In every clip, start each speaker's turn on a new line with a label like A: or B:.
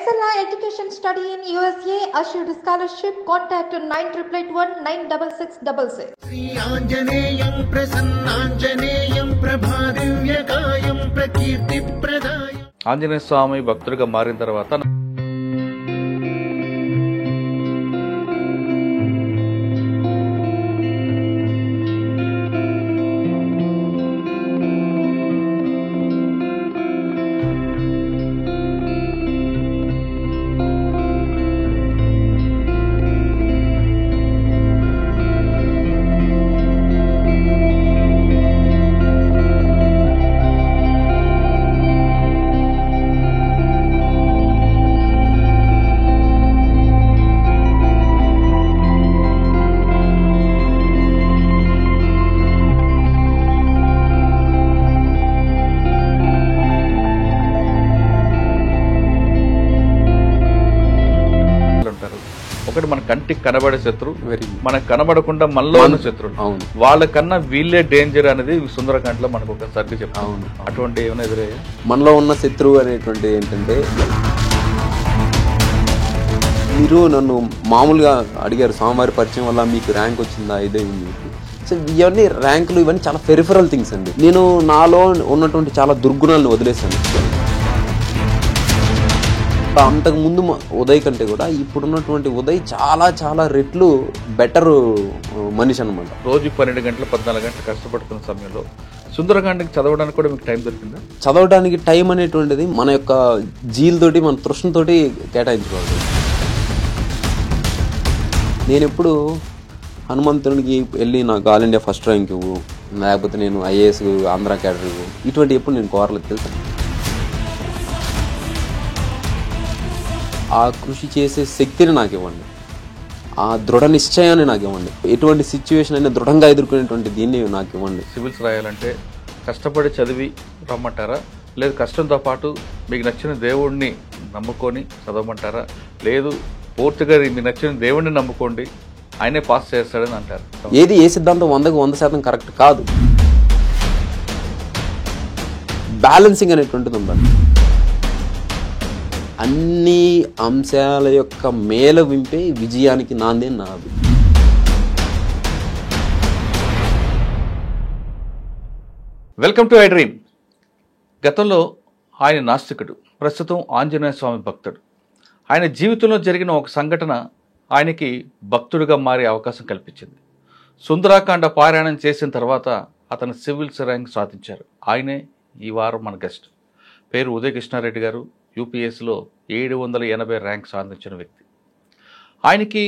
A: Excella Education Study in USA assured scholarship. Contact 9881
B: Shri आंजनेयं प्रसन्नांजनेयं प्रभादिव्यकायं प्रकीर्तिप्रदाय
C: Anjaneya స్వామి భక్తుడిగా మారిన తర్వాత ఉంటారు. ఒకటి మన కంటికి కనబడే శత్రు, మనకు కనబడకుండా మనలో ఉన్న శత్రువు. వాళ్ళకన్నా వీళ్ళే డేంజర్ అనేది సుందరకాండలో మనకు ఒక సర్ది చెప్తాం. అటువంటి ఏమైనా ఎదురయ్యా?
D: మనలో ఉన్న శత్రువు అనేటువంటి ఏంటంటే, మీరు నన్ను మామూలుగా అడిగారు స్వామివారి పరిచయం వల్ల మీకు ర్యాంక్ వచ్చిందా, ఇదే మీకు. సో ఇవన్నీ ర్యాంకులు ఇవన్నీ చాలా పెరిఫరల్ థింగ్స్ అండి. నేను నాలో ఉన్నటువంటి చాలా దుర్గుణాలను వదిలేశాను. అంతకుముందు ఉదయ్ కంటే కూడా ఇప్పుడున్నటువంటి ఉదయ్ చాలా చాలా రెట్లు బెటర్ మనిషి అనమాట.
C: రోజు 12 గంటలు 14 గంటలు కష్టపడుతున్న సమయంలో సుందరకాండకి చదవడానికి కూడా మీకు టైం దొరికిందా?
D: చదవడానికి టైం అనేటువంటిది మన యొక్క జీలతోటి, మన తృష్ణతోటి కేటాయించుకోవాలి. నేను ఎప్పుడు హనుమంతునికి వెళ్ళి నాకు ఆల్ ఇండియా ఫస్ట్ ర్యాంక్ ఇవ్వు, లేకపోతే నేను ఐఏఎస్ ఆంధ్ర క్యాడర్ ఇవ్వు, ఇటువంటి ఎప్పుడు నేను కోరలేదు తెలుసా. ఆ కృషి చేసే శక్తిని నాకు ఇవ్వండి, ఆ దృఢ నిశ్చయాన్ని నాకు ఇవ్వండి, ఎటువంటి సిచ్యువేషన్ అయినా దృఢంగా ఎదుర్కొనేటువంటి దీన్ని నాకు ఇవ్వండి.
C: సివిల్స్ రాయాలంటే కష్టపడి చదివి రమ్మంటారా, లేదు కష్టంతో పాటు మీకు నచ్చిన దేవుడిని నమ్ముకొని చదవమంటారా, లేదు పూర్తిగా మీకు నచ్చిన దేవుడిని నమ్ముకోండి ఆయనే పాస్ చేస్తాడని అంటారు?
D: ఏది ఏ సిద్ధాంతం 100కు 100% కరెక్ట్ కాదు. బ్యాలెన్సింగ్ అనేటువంటిది ఉండాలి. అన్ని అంశాల యొక్క మేల వింపే విజయానికి నాందే నాది.
C: Welcome to I dream. గతంలో ఆయన నాస్తికుడు, ప్రస్తుతం ఆంజనేయ స్వామి భక్తుడు. ఆయన జీవితంలో జరిగిన ఒక సంఘటన ఆయనకి భక్తుడిగా మారే అవకాశం కల్పించింది. సుందరాకాండ పారాయణం చేసిన తర్వాత అతను సివిల్స్ ర్యాంక్ సాధించారు. ఆయనే ఈ వారం మన గెస్ట్. పేరు ఉదయ్ కృష్ణారెడ్డి గారు. యూపీఎస్లో 780 ర్యాంక్ సాధించిన వ్యక్తి. ఆయనకి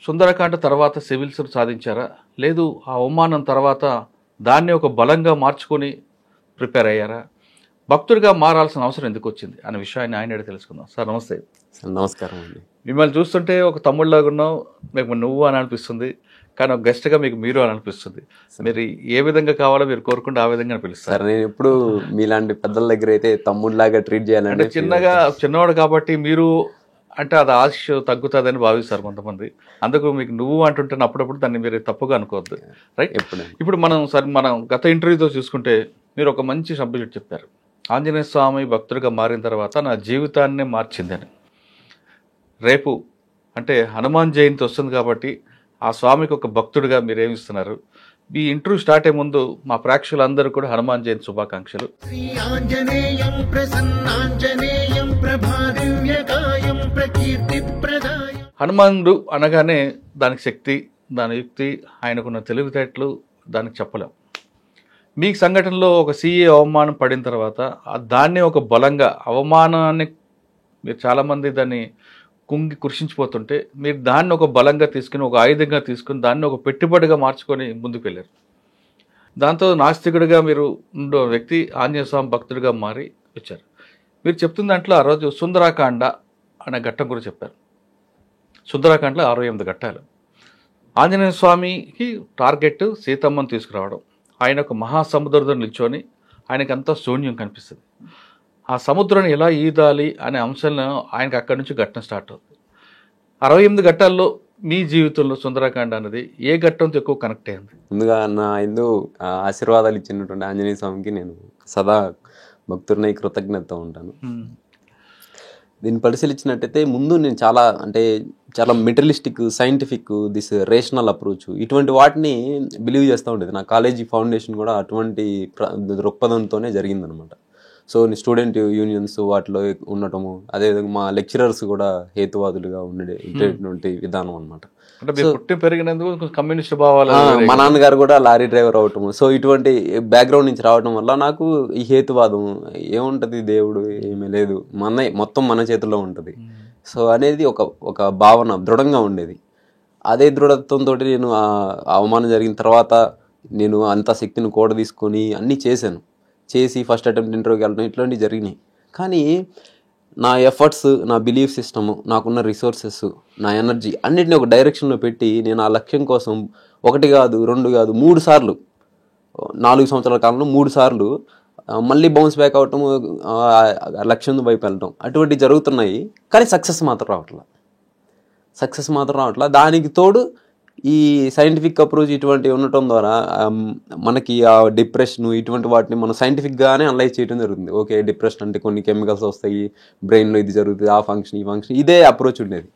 C: సుందరకాండ తర్వాత సివిల్స్ సాధించారా, లేదు ఆ అవమానం తర్వాత దాన్ని ఒక బలంగా మార్చుకొని ప్రిపేర్ అయ్యారా, భక్తుడిగా మారాల్సిన అవసరం ఎందుకు వచ్చింది అనే విషయాన్ని ఆయన తెలుసుకుందాం. సార్ నమస్తే.
D: నమస్కారం అండి.
C: మిమ్మల్ని చూస్తుంటే ఒక తమ్ముళ్ళలాగా ఉన్నావు, మీకు నువ్వు అని అనిపిస్తుంది, కానీ ఒక గెస్ట్గా మీకు మీరు అని అనిపిస్తుంది. మీరు ఏ విధంగా కావాలో మీరు కోరుకుంటే ఆ విధంగా పిలుస్తారు.
D: నేను ఎప్పుడు మీలాంటి పెద్దల దగ్గర అయితే తమ్ముడిలాగా ట్రీట్ చేయాలంటే,
C: చిన్నవాడు కాబట్టి మీరు అంటే అది ఆశ తగ్గుతుందని భావిస్తారు కొంతమంది. అందుకు మీకు నువ్వు అంటుంటే అప్పుడప్పుడు దాన్ని మీరు తప్పుగా అనుకోవద్దు, రైట్? ఇప్పుడు మనం గత ఇంటర్వ్యూతో చూసుకుంటే మీరు ఒక మంచి సబ్జెక్ట్ చెప్పారు. ఆంజనేయ స్వామి భక్తుడిగా మారిన తర్వాత నా జీవితాన్నే మార్చిందని. రేపు అంటే హనుమాన్ జయంతి వస్తుంది కాబట్టి ఆ స్వామికి ఒక భక్తుడిగా మీరు ఏమిస్తున్నారు? ఈ ఇంటర్వ్యూ స్టార్ట్ అయ్యే ముందు మా ప్రేక్షకులందరూ కూడా హనుమాన్ జయంతి శుభాకాంక్షలు.
B: श्री आंजनेयं प्रसन्नांजनेयं प्रभादिव्यकायं प्रकीर्तिप्रदाय.
C: హనుమానుడు అనగానే దానికి శక్తి, దాని యుక్తి, ఆయనకున్న తెలివితేటలు దానికి చెప్పలేం. మీ సంఘటనలో ఒక సీఏ అవమానం పడిన తర్వాత దాన్ని ఒక బలంగా, అవమానాన్ని మీరు చాలామంది దాన్ని కృషించిపోతుంటే మీరు దాన్ని ఒక బలంగా తీసుకుని, ఒక ఆయుధంగా తీసుకుని, దాన్ని ఒక పెట్టుబడిగా మార్చుకొని ముందుకు వెళ్ళారు. దాంతో నాస్తికుడిగా మీరు ఉండే వ్యక్తి ఆంజనేయ స్వామి భక్తుడిగా మారి వచ్చారు. మీరు చెప్తున్న దాంట్లో ఆ రోజు సుందరాకాండ అనే ఘట్టం గురించి చెప్పారు. సుందరాకాండలో 68 ఘట్టాలు. ఆంజనేయ స్వామికి టార్గెట్ సీతమ్మను తీసుకురావడం. ఆయన ఒక మహాసముద్రంలో నిల్చొని ఆయనకంతా శూన్యం కనిపిస్తుంది. ఆ సముద్రాన్ని ఎలా ఈదాలి అనే అంశాలను ఆయనకు అక్కడి నుంచి ఘట్టం స్టార్ట్ అవుతుంది. 68 ఘట్టాల్లో మీ జీవితంలో సుందరాకాండ అనేది ఏ ఘట్టంతో ఎక్కువ కనెక్ట్ అయింది?
D: ముందుగా నా హిందూ ఆశీర్వాదాలు ఇచ్చినటువంటి ఆంజనేయ స్వామికి నేను సదా భక్తుడిని కృతజ్ఞత ఉంటాను. దీన్ని పరిశీలించినట్టయితే ముందు నేను చాలా materialistic, scientific, this rational approach ఇటువంటి వాటిని బిలీవ్ చేస్తూ ఉండేది. నా కాలేజీ ఫౌండేషన్ కూడా అటువంటి దృక్పథంతోనే జరిగిందనమాట. సో స్టూడెంట్ యూనియన్స్ వాటిలో ఉండటము, అదేవిధంగా మా లెక్చరర్స్ కూడా హేతువాదులుగా ఉండేటువంటి విధానం అనమాట.
C: పెరిగినందుకు కమ్యూనిస్ట్ భావాలు,
D: మా నాన్నగారు కూడా లారీ డ్రైవర్ అవటము. సో ఇటువంటి బ్యాక్గ్రౌండ్ నుంచి రావడం వల్ల నాకు ఈ హేతువాదం ఏముంటది, దేవుడు ఏమీ లేదు, మొత్తం మన చేతుల్లో ఉంటుంది సో అనేది ఒక భావన దృఢంగా ఉండేది. అదే దృఢత్వంతో నేను ఆ అవమానం జరిగిన తర్వాత నేను అంత శక్తిని కూడా తీసుకొని అన్నీ చేసి ఫస్ట్ అటెంప్ట్ ఇంటర్వ్యూకి వెళ్ళడం ఇట్లాంటివి జరిగినాయి. కానీ నా ఎఫర్ట్స్, నా బిలీఫ్ సిస్టము, నాకున్న రిసోర్సెస్, నా ఎనర్జీ అన్నిటిని ఒక డైరెక్షన్లో పెట్టి నేను ఆ లక్ష్యం కోసం 1 కాదు 2 కాదు 3 సార్లు 4 సంవత్సరాల కాలంలో 3 సార్లు మళ్ళీ బౌన్స్ బ్యాక్ అవటం, లక్ష్యం వైపు వెళ్ళటం అటువంటివి జరుగుతున్నాయి. కానీ సక్సెస్ మాత్రం రావట్లా. దానికి తోడు ఈ సైంటిఫిక్ అప్రోచ్ ఇటువంటివి ఉండటం ద్వారా మనకి ఆ డిప్రెషన్ ఇటువంటి వాటిని మనం సైంటిఫిక్గానే అనలైజ్ చేయడం జరుగుతుంది. ఓకే, డిప్రెషన్ అంటే కొన్ని కెమికల్స్ వస్తాయి, బ్రెయిన్లో ఇది జరుగుతుంది, ఆ ఫంక్షన్ ఈ ఫంక్షన్, ఇదే అప్రోచ్ ఉండేది.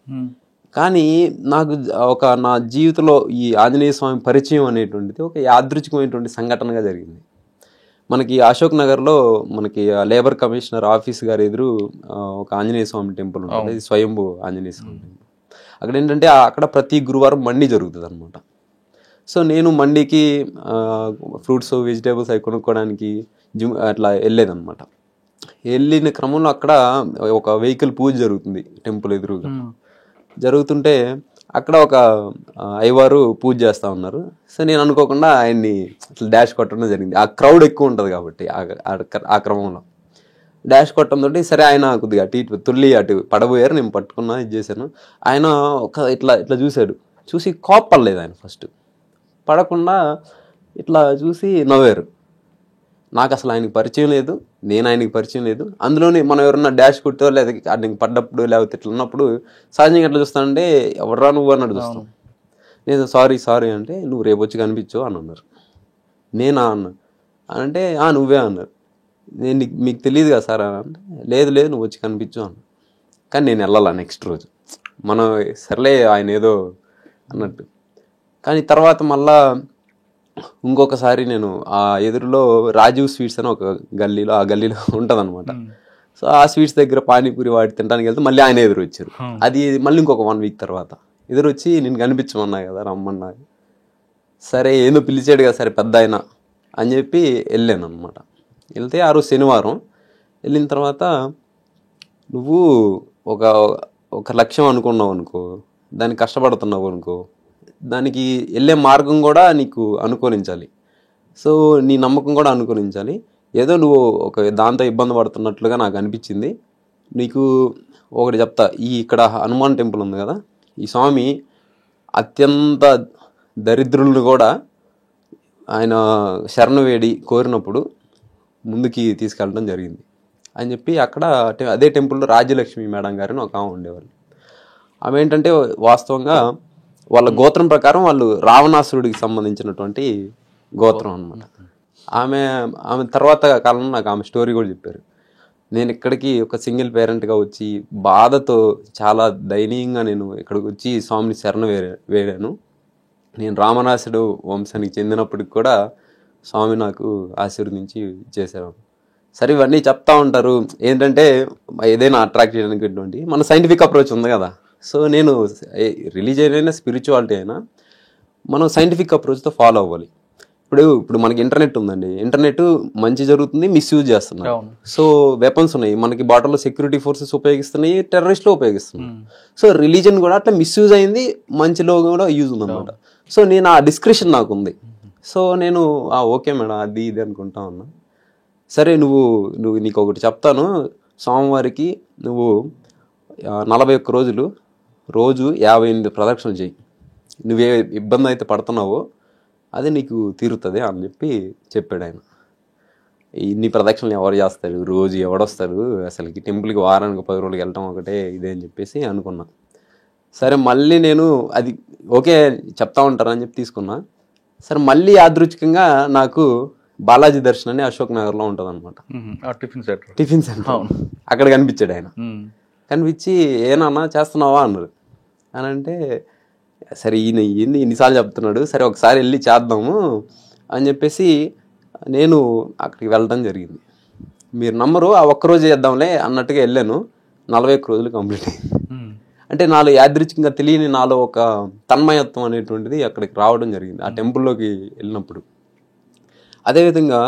D: కానీ నాకు నా జీవితంలో ఈ ఆంజనేయ స్వామి పరిచయం అనేటువంటిది ఒక యాదృచ్ఛికమైనటువంటి సంఘటనగా జరిగింది. మనకి అశోక్ నగర్లో మనకి లేబర్ కమిషనర్ ఆఫీస్ గారి ఎదురు ఒక ఆంజనేయ స్వామి టెంపుల్ ఉంటుంది, ఇది స్వయంభూ ఆంజనేయ స్వామి టెంపుల్. అక్కడ ఏంటంటే అక్కడ ప్రతి గురువారం మండి జరుగుతుంది అనమాట. సో నేను మండికి ఫ్రూట్స్, వెజిటేబుల్స్ అవి కొనుక్కోవడానికి అట్లా వెళ్ళేదన్నమాట. వెళ్ళిన క్రమంలో అక్కడ ఒక వెహికల్ పూజ జరుగుతుంది టెంపుల్ ఎదురుగా. జరుగుతుంటే అక్కడ ఒక అయ్యవారు పూజ చేస్తూ ఉన్నారు. సో నేను అనుకోకుండా ఆయన్ని డాష్ కొట్టడం జరిగింది. ఆ క్రౌడ్ ఎక్కువ ఉంటుంది కాబట్టి ఆ క్రమంలో డాష్ కొట్టడంతో సరే ఆయన కొద్దిగా తుల్లి అటు పడబోయారు. నేను పట్టుకున్నా, ఇది చేశాను. ఆయన ఇట్లా చూసి కోప్పడలేదు. ఆయన ఫస్ట్ పడకుండా ఇట్లా చూసి నవ్వారు. నాకు అసలు ఆయనకి పరిచయం లేదు, నేను ఆయనకి పరిచయం లేదు. అందులోనే మనం ఎవరన్నా డాష్ కొట్టో లేదా ఆయనకి పడ్డప్పుడు లేకపోతే ఇట్లా ఉన్నప్పుడు సహజంగా ఎట్లా చూస్తానంటే ఎవర్రా నువ్వు అన్నట్టు చూస్తాం. నేను సారీ అంటే నువ్వు రేపు వచ్చి కనిపించు అని అన్నారు. నేనా అన్నా అంటే నువ్వే అన్నారు. నేను మీకు తెలియదు కదా సార్ అంటే లేదు నువ్వు వచ్చి కనిపించు అన్న. కానీ నేను వెళ్ళాలా నెక్స్ట్ రోజు, మనం సర్లే ఆయన ఏదో అన్నట్టు. కానీ తర్వాత మళ్ళా ఇంకొకసారి నేను ఆ ఎదురులో రాజీవ్ స్వీట్స్ అని ఒక గల్లీలో ఉంటుంది అనమాట. సో ఆ స్వీట్స్ దగ్గర పానీపూరి వాటి తినడానికి వెళ్తే మళ్ళీ ఆయన ఎదురు వచ్చారు. అది మళ్ళీ ఇంకొక 1 వీక్ తర్వాత ఎదురు వచ్చి నేను కనిపించమన్నా కదా, రమ్మన్నా. సరే ఏదో పిలిచాడు కదా, సరే పెద్ద ఆయన అని చెప్పి వెళ్ళాను అనమాట. వెళ్తే ఆ రోజు శనివారం. వెళ్ళిన తర్వాత నువ్వు ఒక లక్ష్యం అనుకున్నావు అనుకో, దానికి కష్టపడుతున్నావు అనుకో, దానికి వెళ్ళే మార్గం కూడా నీకు అనుకూలించాలి. సో నీ నమ్మకం కూడా అనుకూలించాలి. ఏదో నువ్వు దాంతో ఇబ్బంది పడుతున్నట్లుగా నాకు అనిపించింది. నీకు ఒకటి చెప్తా, ఇక్కడ హనుమాన్ టెంపుల్ ఉంది కదా, ఈ స్వామి అత్యంత దరిద్రులను కూడా ఆయన శరణు వేడి కోరినప్పుడు ముందుకి తీసుకెళ్ళడం జరిగింది అని చెప్పి అక్కడ అదే టెంపుల్లో రాజ్యలక్ష్మి మేడం గారిని ఒక ఆమె ఉండేవాళ్ళు. ఆమె ఏంటంటే వాస్తవంగా వాళ్ళ గోత్రం ప్రకారం వాళ్ళు రావణాసురుడికి సంబంధించినటువంటి గోత్రం అనమాట. ఆమె తర్వాత కాలంలో నాకు ఆమె స్టోరీ కూడా చెప్పారు. నేను ఇక్కడికి ఒక సింగిల్ పేరెంట్గా వచ్చి బాధతో చాలా దయనీయంగా నేను ఇక్కడికి వచ్చి స్వామిని శరణ వేడాను. నేను రామనాసుడు వంశానికి చెందినప్పటికి కూడా స్వామి నాకు ఆశీర్వదించి చేసేవాడు. సరే ఇవన్నీ చెప్తా ఉంటారు ఏంటంటే ఏదైనా అట్రాక్ట్ చేయడానికి మన సైంటిఫిక్ అప్రోచ్ ఉంది కదా. సో నేను రిలీజియన్ అయినా స్పిరిచువాలిటీ అయినా మనం సైంటిఫిక్ అప్రోచ్తో ఫాలో అవ్వాలి. ఇప్పుడు మనకి ఇంటర్నెట్ ఉందండి, ఇంటర్నెట్ మంచి జరుగుతుంది, మిస్యూజ్ చేస్తున్నారు. సో వెపన్స్ ఉన్నాయి, మనకి బాటర్లో సెక్యూరిటీ ఫోర్సెస్ ఉపయోగిస్తున్నాయి, టెర్రరిస్టులు ఉపయోగిస్తున్నాయి. సో రిలీజన్ కూడా అట్లా మిస్యూజ్ అయింది, మంచిలో కూడా యూజ్ ఉందన్నమాట. సో నేను ఆ డిస్క్రిప్షన్ నాకు ఉంది. సో నేను ఓకే మేడం అది ఇది అనుకుంటా ఉన్నా. సరే నువ్వు నీకు ఒకటి చెప్తాను, స్వామివారికి నువ్వు 41 రోజులు రోజు 58 ప్రదక్షిణలు చేయి, నువ్వే ఇబ్బంది అయితే పడుతున్నావో అది నీకు తీరుతుంది అని చెప్పాడు ఆయన. ఇన్ని ప్రదక్షిణలు ఎవరు చేస్తాడు, రోజు ఎవడొస్తాడు, అసలుకి టెంపుల్కి వారానికి 10 రోజులకి వెళ్ళటం ఒకటే ఇదే అని చెప్పేసి అనుకున్నా. సరే మళ్ళీ నేను అది ఓకే చెప్తా ఉంటారని చెప్పి తీసుకున్నా. సరే మళ్ళీ యాదృచ్ఛికంగా నాకు బాలాజీ దర్శన్ అని అశోక్ నగర్లో ఉంటుంది అనమాట, టిఫిన్ సెంటర్. అక్కడ కనిపించాడు ఆయన. కనిపించి ఏనన్నా చేస్తున్నావా అన్నారు. అని అంటే సరే ఈయన ఇన్నిసార్లు చెప్తున్నాడు, సరే ఒకసారి వెళ్ళి చేద్దాము అని చెప్పేసి నేను అక్కడికి వెళ్ళడం జరిగింది. మీరు నమ్మరు, ఆ ఒక్కరోజు చేద్దాంలే అన్నట్టుగా వెళ్ళాను. 41 రోజులు కంప్లీట్ అయింది. అంటే నాలో యాదృచ్ఛికంగా తెలియని నాలో ఒక తన్మయత్వం అనేటువంటిది అక్కడికి రావడం జరిగింది ఆ టెంపుల్లోకి వెళ్ళినప్పుడు. అదేవిధంగా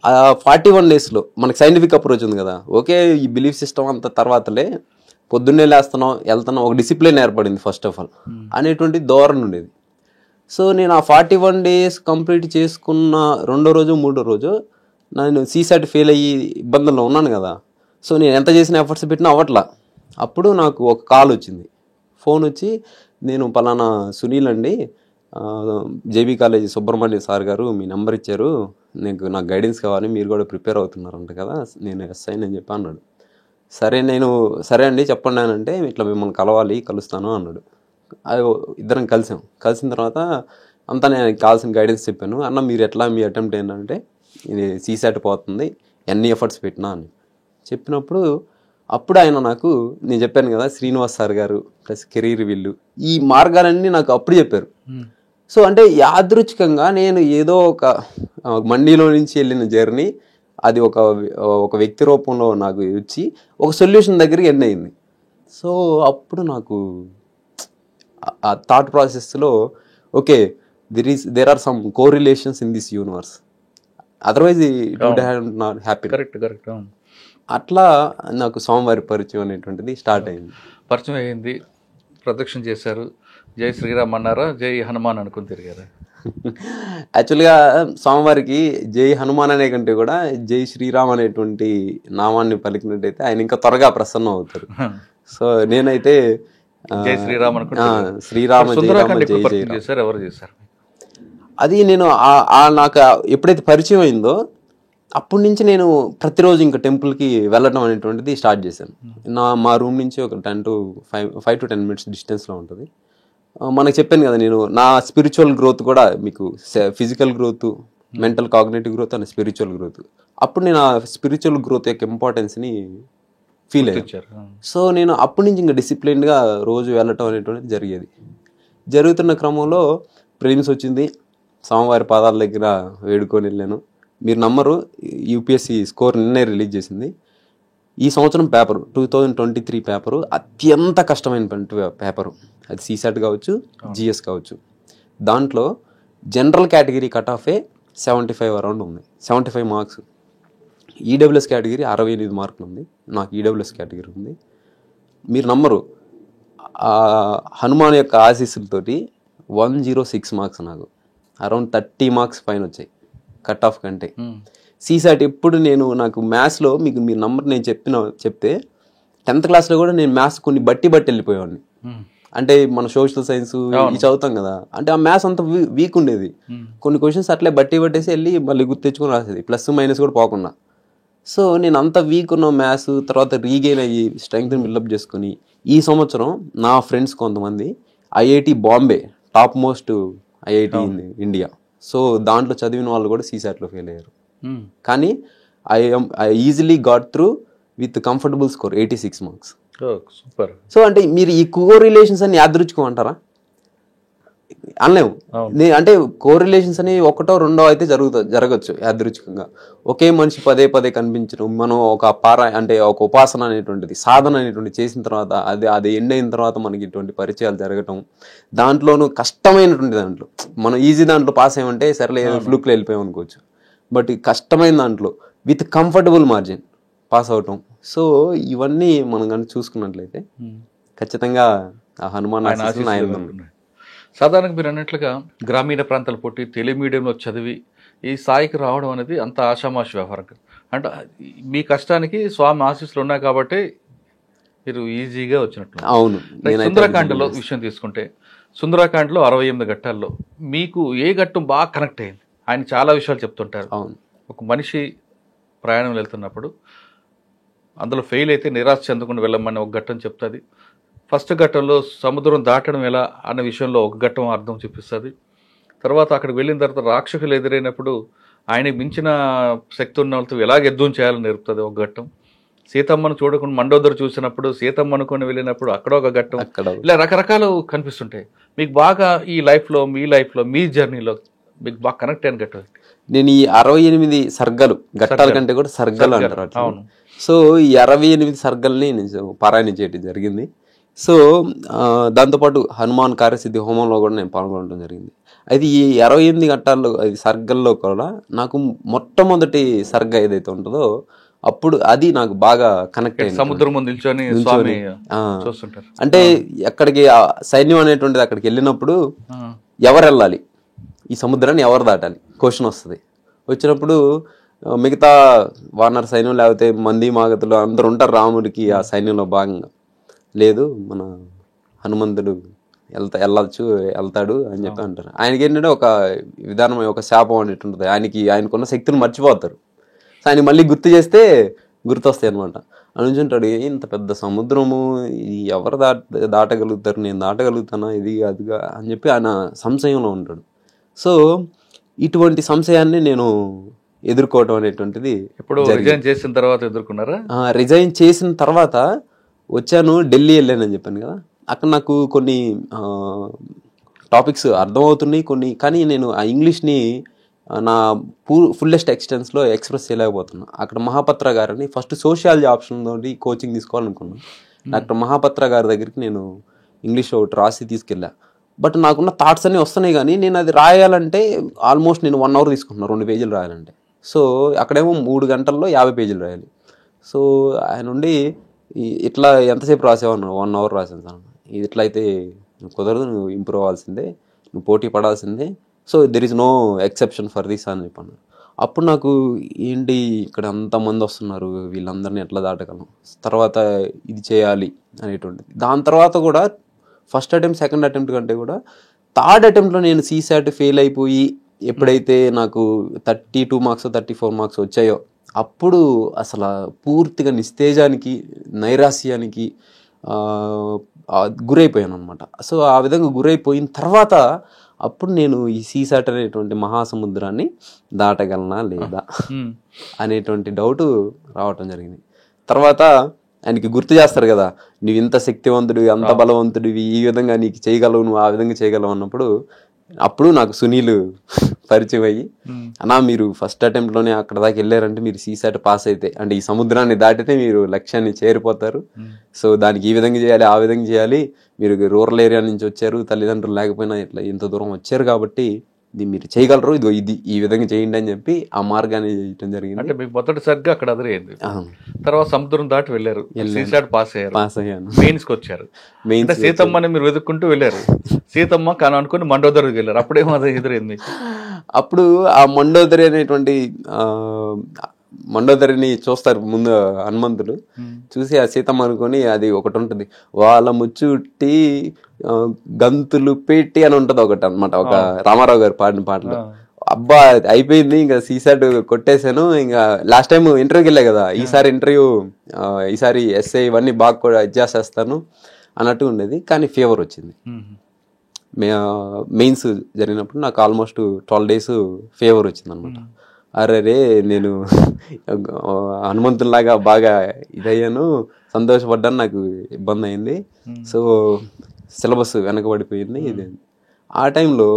D: 41 డేస్లో మనకి సైంటిఫిక్ అప్రోచ్ ఉంది కదా, ఓకే ఈ బిలీఫ్ సిస్టమ్ అంత తర్వాతలే పొద్దున్నే లేస్తున్నాం వెళ్తున్నాం, ఒక డిసిప్లిన్ ఏర్పడింది ఫస్ట్ ఆఫ్ ఆల్ అనేటువంటి ధోరణి ఉండేది. సో నేను ఆ 41 డేస్ కంప్లీట్ చేసుకున్న 2వ రోజు 3వ రోజు నేను సీసాట్ ఫెయిల్ అయ్యి ఇబ్బందుల్లో ఉన్నాను కదా. సో నేను ఎంత చేసిన ఎఫర్ట్స్ పెట్టినా అవ్వట్లా. అప్పుడు నాకు ఒక కాల్ వచ్చింది, ఫోన్ వచ్చి, నేను పలానా సునీల్ అండి, జేబీ కాలేజీ సుబ్రహ్మణ్య సార్ గారు మీ నెంబర్ ఇచ్చారు, నాకు గైడెన్స్ కావాలి, మీరు కూడా ప్రిపేర్ అవుతున్నారంట కదా, నేను ఎస్ఐ అని చెప్పి అన్నాడు. సరే అండి చెప్పండి అని అంటే, ఇట్లా మిమ్మల్ని కలుస్తాను అన్నాడు. అది ఇద్దరం కలిసిన తర్వాత అంతా నేను కావాల్సిన గైడెన్స్ చెప్పాను. అన్న మీరు ఎట్లా మీ అటెంప్ట్ ఏంటంటే ఇది సీసాట్ పోతుంది, ఎన్ని ఎఫర్ట్స్ పెట్టినా అని చెప్పినప్పుడు అప్పుడు ఆయన నాకు, నేను చెప్పాను కదా శ్రీనివాస్ సార్ గారు ప్లస్ కెరీర్ వీళ్ళు, ఈ మార్గాలన్నీ నాకు అప్పుడు చెప్పారు. సో అంటే యాదృచ్ఛికంగా నేను ఏదో ఒక మండీలో నుంచి వెళ్ళిన జర్నీ అది ఒక వ్యక్తి రూపంలో నాకు వచ్చి ఒక సొల్యూషన్ దగ్గరికి ఎండ్ అయింది. సో అప్పుడు నాకు ఆ థాట్ ప్రాసెస్లో okay there are some correlations in this universe, otherwise it would have not happy.
C: Correct.
D: అట్లా నాకు స్వామివారి పరిచయం అనేటువంటిది స్టార్ట్ అయింది.
C: పరిచయం అయింది, ప్రదక్షిణ చేశారు, జై శ్రీరామ్ అన్నారా, జై హనుమాన్ అనుకుని తిరిగారా?
D: యాక్చువల్గా స్వామివారికి జై హనుమాన్ అనే కంటే కూడా జై శ్రీరామ్ అనేటువంటి నామాన్ని పలికినట్టయితే ఆయన ఇంకా త్వరగా ప్రసన్నం అవుతారు. సో నేనైతే
C: జై శ్రీరామ్
D: శ్రీరామ జై జై
C: ఎవరు చేశారు
D: అది నేను నాకు ఎప్పుడైతే పరిచయం అయిందో అప్పటి నుంచి నేను ప్రతిరోజు ఇంకా టెంపుల్కి వెళ్ళడం అనేటువంటిది స్టార్ట్ చేశాను. మా రూమ్ నుంచి ఒక 5 to 10 minutes డిస్టెన్స్లో ఉంటుంది. మనకు చెప్పాను కదా, నేను నా స్పిరిచువల్ గ్రోత్ కూడా మీకు physical growth, mental cognitive growth and spiritual growth, అప్పుడు నేను ఆ స్పిరిచువల్ గ్రోత్ యొక్క ఇంపార్టెన్స్ని ఫీల్ అయ్యాను. సో నేను అప్పటి నుంచి ఇంకా డిసిప్లిన్గా రోజు వెళ్ళటం అనేటువంటిది జరిగేది. జరుగుతున్న క్రమంలో ప్రిలిమ్స్ వచ్చింది, స్వామివారి పాదాల దగ్గర వేడుకొని వెళ్ళాను. మీరు నమ్మరు, యూపీఎస్సీ స్కోర్ నిన్నే రిలీజ్ చేసింది. ఈ సంవత్సరం పేపరు 2023 పేపరు అత్యంత కష్టమైన పేపరు, అది సీసాట్ కావచ్చు, జిఎస్ కావచ్చు. దాంట్లో జనరల్ కేటగిరీ కట్ ఆఫే 75 అరౌండ్ ఉంది, 75 మార్క్స్. ఈడబ్ల్యూఎస్ కేటగిరీ 68 మార్కులు ఉంది, నాకు ఈడబ్ల్యూఎస్ కేటగిరీ ఉంది. మీరు నమ్మరు, హనుమాన్ యొక్క ఆశీస్సులతోటి 106 మార్క్స్, నాకు అరౌండ్ 30 మార్క్స్ పైన వచ్చాయి కట్ ఆఫ్ కంటే. సీసాట్ ఎప్పుడు నాకు మ్యాథ్స్లో మీరు నంబర్ నేను చెప్తే 10th క్లాస్లో కూడా నేను మ్యాథ్స్ కొన్ని బట్టి వెళ్ళిపోయేవాడిని. అంటే మన సోషల్ సైన్స్ ఇవి చదువుతాం కదా, అంటే ఆ మ్యాథ్స్ అంత వీక్ ఉండేది. కొన్ని క్వశ్చన్స్ అట్లే పట్టేసి వెళ్ళి మళ్ళీ గుర్తు తెచ్చుకొని రాసేది, ప్లస్ మైనస్ కూడా పోకుండా. సో నేను అంత వీక్ ఉన్న మ్యాథ్స్ తర్వాత రీగెయిన్ అయ్యి స్ట్రెంగ్త్ బిల్డప్ చేసుకుని ఈ సంవత్సరం నా ఫ్రెండ్స్ కొంతమంది IIT Bombay, top most IIT in India, so దాంట్లో చదివిన వాళ్ళు కూడా సీసాట్లో ఫెయిల్ అయ్యారు. కానీ I easily got through with comfortable score 86 marks.
C: Super.
D: So అంటే మీరు ఈ కోరిలేషన్స్ అని యాదృచ్ఛికం అంటారా? అనలేము. అంటే కోరిలేషన్స్ అని 1ో 2ో అయితే జరగచ్చు యాదృచ్ఛికంగా. ఒకే మనిషి పదే కనిపించడం, మనం అంటే ఒక ఉపాసన అనేటువంటిది, సాధన అనేటువంటి చేసిన తర్వాత అది ఎండ్ అయిన తర్వాత మనకి ఇటువంటి పరిచయాలు జరగటం, దాంట్లోనూ కష్టమైనటువంటి దాంట్లో మనం ఈజీ దాంట్లో పాస్ అయ్యామంటే సరేలే ఫ్లూక్లో వెళ్ళిపోయాం అనుకోవచ్చు. బట్ కష్టమైన దాంట్లో విత్ కంఫర్టబుల్ మార్జిన్ పాస్ అవటం. సో ఇవన్నీ మనం కానీ చూసుకున్నట్లయితే ఖచ్చితంగా ఆ హనుమాన్
C: సాధారణంగా మీరు అన్నట్లుగా గ్రామీణ ప్రాంతాలు పుట్టి తెలుగు మీడియంలో చదివి ఈ స్థాయికి రావడం అనేది అంత ఆషామాషి వ్యవహారం కాదు. అంటే మీ కష్టానికి స్వామి ఆశీస్సులు ఉన్నాయి కాబట్టి మీరు ఈజీగా వచ్చినట్లు.
D: అవును.
C: సుందరకాండలో విషయం తీసుకుంటే, సుందరకాండలో 68 ఘట్టాల్లో మీకు ఏ ఘట్టం బాగా కనెక్ట్ అయింది? ఆయన చాలా విషయాలు చెప్తుంటారు.
D: అవును.
C: ఒక మనిషి ప్రయాణం వెళ్తున్నప్పుడు అందులో ఫెయిల్ అయితే నిరాశ చెందకుండా వెళ్ళమని ఒక ఘట్టం చెప్తుంది. ఫస్ట్ ఘట్టంలో సముద్రం దాటడం ఎలా అన్న విషయంలో ఒక ఘట్టం అర్థం చూపిస్తుంది. తర్వాత అక్కడికి వెళ్ళిన తర్వాత రాక్షసులు ఎదురైనప్పుడు ఆయనకి మించిన శక్తి ఉన్న వాళ్ళతో ఎలా యుద్ధం చేయాలని నేర్పుతుంది ఒక ఘట్టం. సీతమ్మను చూడకుండా మండోదరి చూసినప్పుడు, సీతమ్మ అనుకొని వెళ్ళినప్పుడు అక్కడ ఒక ఘట్టం,
D: అక్కడ
C: ఇలా రకరకాలు కనిపిస్తుంటాయి. మీకు బాగా ఈ లైఫ్లో మీ జర్నీలో మీకు బాగా కనెక్ట్ అయిన ఘట్టం?
D: నేను ఈ 68 సర్గలు, ఘట్టాల కంటే కూడా సర్గలు అంటారు అట్లా.
C: అవును.
D: సో ఈ 68 సర్గల్ని నేను పారాయణ చేయడం జరిగింది. సో దాంతోపాటు హనుమాన్ కార్యసిద్ధి హోమంలో కూడా నేను పాల్గొనడం జరిగింది. అయితే ఈ 68 ఘట్టాల్లో సర్గల్లో కూడా నాకు మొట్టమొదటి సర్గ ఏదైతే ఉంటుందో అప్పుడు అది నాకు బాగా కనెక్ట్ అయింది.
C: సముద్రం ముందు నిల్చొని స్వామి చూస్తుంటారు.
D: అంటే అక్కడికి సైన్యం అనేటువంటిది అక్కడికి వెళ్ళినప్పుడు ఎవరు వెళ్ళాలి, ఈ సముద్రాన్ని ఎవరు దాటాలి క్వశ్చన్ వస్తుంది. వచ్చినప్పుడు మిగతా వానర సైన్యం లేకపోతే మంది మాగతులు అందరు ఉంటారు రాముడికి ఆ సైన్యంలో భాగంగా. లేదు మన హనుమంతుడు వెళ్తాడు అని చెప్పి అంటారు. ఆయనకి ఏంటంటే ఒక విధానం, ఒక శాపం అనేటు ఉంటుంది. ఆయనకున్న శక్తిని మర్చిపోతారు. సో ఆయన మళ్ళీ గుర్తు చేస్తే గుర్తొస్తాయి అనమాట. అనుకుంటాడు ఇంత పెద్ద సముద్రము ఎవరు దాటగలుగుతారు, నేను దాటగలుగుతానా ఇది అదిగా అని చెప్పి ఆయన సంశయంలో ఉంటాడు. సో ఇటువంటి సంశయాన్ని నేను ఎదుర్కోవటం అనేటువంటిది
C: ఇప్పుడు రిజైన్ చేసిన తర్వాత ఎదుర్కొన్నారా?
D: రిజైన్ చేసిన తర్వాత వచ్చాను, ఢిల్లీ వెళ్ళానని చెప్పాను కదా. అక్కడ నాకు కొన్ని టాపిక్స్ అర్థమవుతున్నాయి కొన్ని, కానీ నేను ఆ ఇంగ్లీష్ని నా ఫుల్లెస్ట్ ఎక్స్టెన్స్లో ఎక్స్ప్రెస్ చేయలేకపోతున్నా. అక్కడ మహాపత్ర గారని ఫస్ట్ సోషియాలజీ ఆప్షన్ తోటి కోచింగ్ తీసుకోవాలనుకున్నాను. డాక్టర్ మహాపత్ర గారి దగ్గరికి నేను ఇంగ్లీష్ ఒకటి రాసి తీసుకెళ్ళా. బట్ నాకున్న థాట్స్ అన్నీ వస్తున్నాయి, కానీ నేను అది రాయాలంటే ఆల్మోస్ట్ నేను 1 అవర్ తీసుకుంటున్నాను 2 పేజీలు రాయాలంటే. సో అక్కడేమో 3 గంటల్లో 50 పేజీలు రాయాలి. సో ఆయన నుండి ఇట్లా ఎంతసేపు రాసేవాను, 1 అవర్ రాసాను సార్. ఇది ఇట్లా అయితే కుదరదు, నువ్వు ఇంప్రూవ్ అవ్వాల్సిందే, నువ్వు పోటీ పడాల్సిందే. So there is no exception for this అని చెప్పాను. అప్పుడు నాకు ఏంటి ఇక్కడ అంతమంది వస్తున్నారు, వీళ్ళందరినీ ఎట్లా దాటగలను, తర్వాత ఇది చేయాలి అనేటువంటిది. దాని తర్వాత కూడా ఫస్ట్ అటెంప్ట్ సెకండ్ అటెంప్ట్ కంటే కూడా థర్డ్ అటెంప్ట్లో నేను సీసాట్ ఫెయిల్ అయిపోయి ఎప్పుడైతే నాకు 32 మార్క్స్ 34 మార్క్స్ వచ్చాయో అప్పుడు అసలు పూర్తిగా నిస్తేజానికి నైరాస్యానికి గురైపోయాను అనమాట. సో ఆ విధంగా గురైపోయిన తర్వాత అప్పుడు నేను ఈ సీసాట్ అనేటువంటి మహాసముద్రాన్ని దాటగలనా లేదా అనేటువంటి డౌట్ రావటం జరిగింది. తర్వాత ఆయనకి గుర్తు చేస్తారు కదా, నువ్వు ఇంత శక్తివంతుడివి, అంత బలవంతుడివి, ఈ విధంగా నీకు చేయగలవు, నువ్వు ఆ విధంగా చేయగలవు అన్నప్పుడు అప్పుడు నాకు సునీల్ పరిచయం అయ్యి, అన్నా మీరు ఫస్ట్ అటెంప్ట్లోనే అక్కడ దాకా వెళ్ళారంటే మీరు సీసాట్ పాస్ అయితే అంటే ఈ సముద్రాన్ని దాటితే మీరు లక్ష్యాన్ని చేరిపోతారు. సో దానికి ఈ విధంగా చేయాలి, ఆ విధంగా చేయాలి, మీరు రూరల్ ఏరియా నుంచి వచ్చారు, తల్లిదండ్రులు లేకపోయినా ఇట్లా ఇంత దూరం వచ్చారు కాబట్టి ఇది మీరు చేయగలరు, ఇది ఈ విధంగా చేయండి అని చెప్పి ఆ మార్గాన్ని చేయడం జరిగింది.
C: అంటే మీకు మొదటిసారిగా అక్కడ అదిరేయండి. తర్వాత సముద్రం దాటి వెళ్ళారు, సీసాట్ పాస్ అయ్యాను, మెయిన్స్కి వచ్చారు. మెయిన్ సీతమ్మని మీరు వెతుక్కుంటూ వెళ్ళారు. సీతమ్మ కానీ అనుకుని మండోదరికి వెళ్ళారు. అప్పుడేమో అది ఎదురైంది.
D: అప్పుడు ఆ మండోదరి అనేటువంటి మండోదరిని చూస్తారు ముందు హనుమంతుడు. చూసి ఆ సీతమ్మ అనుకొని అది ఒకటి ఉంటుంది, వాళ్ళ ముచ్చుట్టి గంతులు పెట్టి అని ఉంటది ఒకటి అనమాట, ఒక రామారావు గారు పాడిన పాటలు. అబ్బా అయిపోయింది, ఇంకా సీసాట్ కొట్టేశాను, ఇంకా లాస్ట్ టైం ఇంటర్వ్యూకి వెళ్ళా కదా, ఈసారి ఎస్ఐ ఇవన్నీ బాగా కూడా చేసేస్తాను అన్నట్టు ఉండేది. కానీ ఫీవర్ వచ్చింది. మెయిన్స్ జరిగినప్పుడు నాకు ఆల్మోస్ట్ 12 days ఫీవర్ వచ్చింది అనమాట. అరే నేను హనుమంతునిలాగా బాగా ఇదయ్యాను, సంతోషపడ్డాను, నాకు ఇబ్బంది అయింది. సో సిలబస్ వెనకబడిపోయింది. ఇది ఆ టైంలో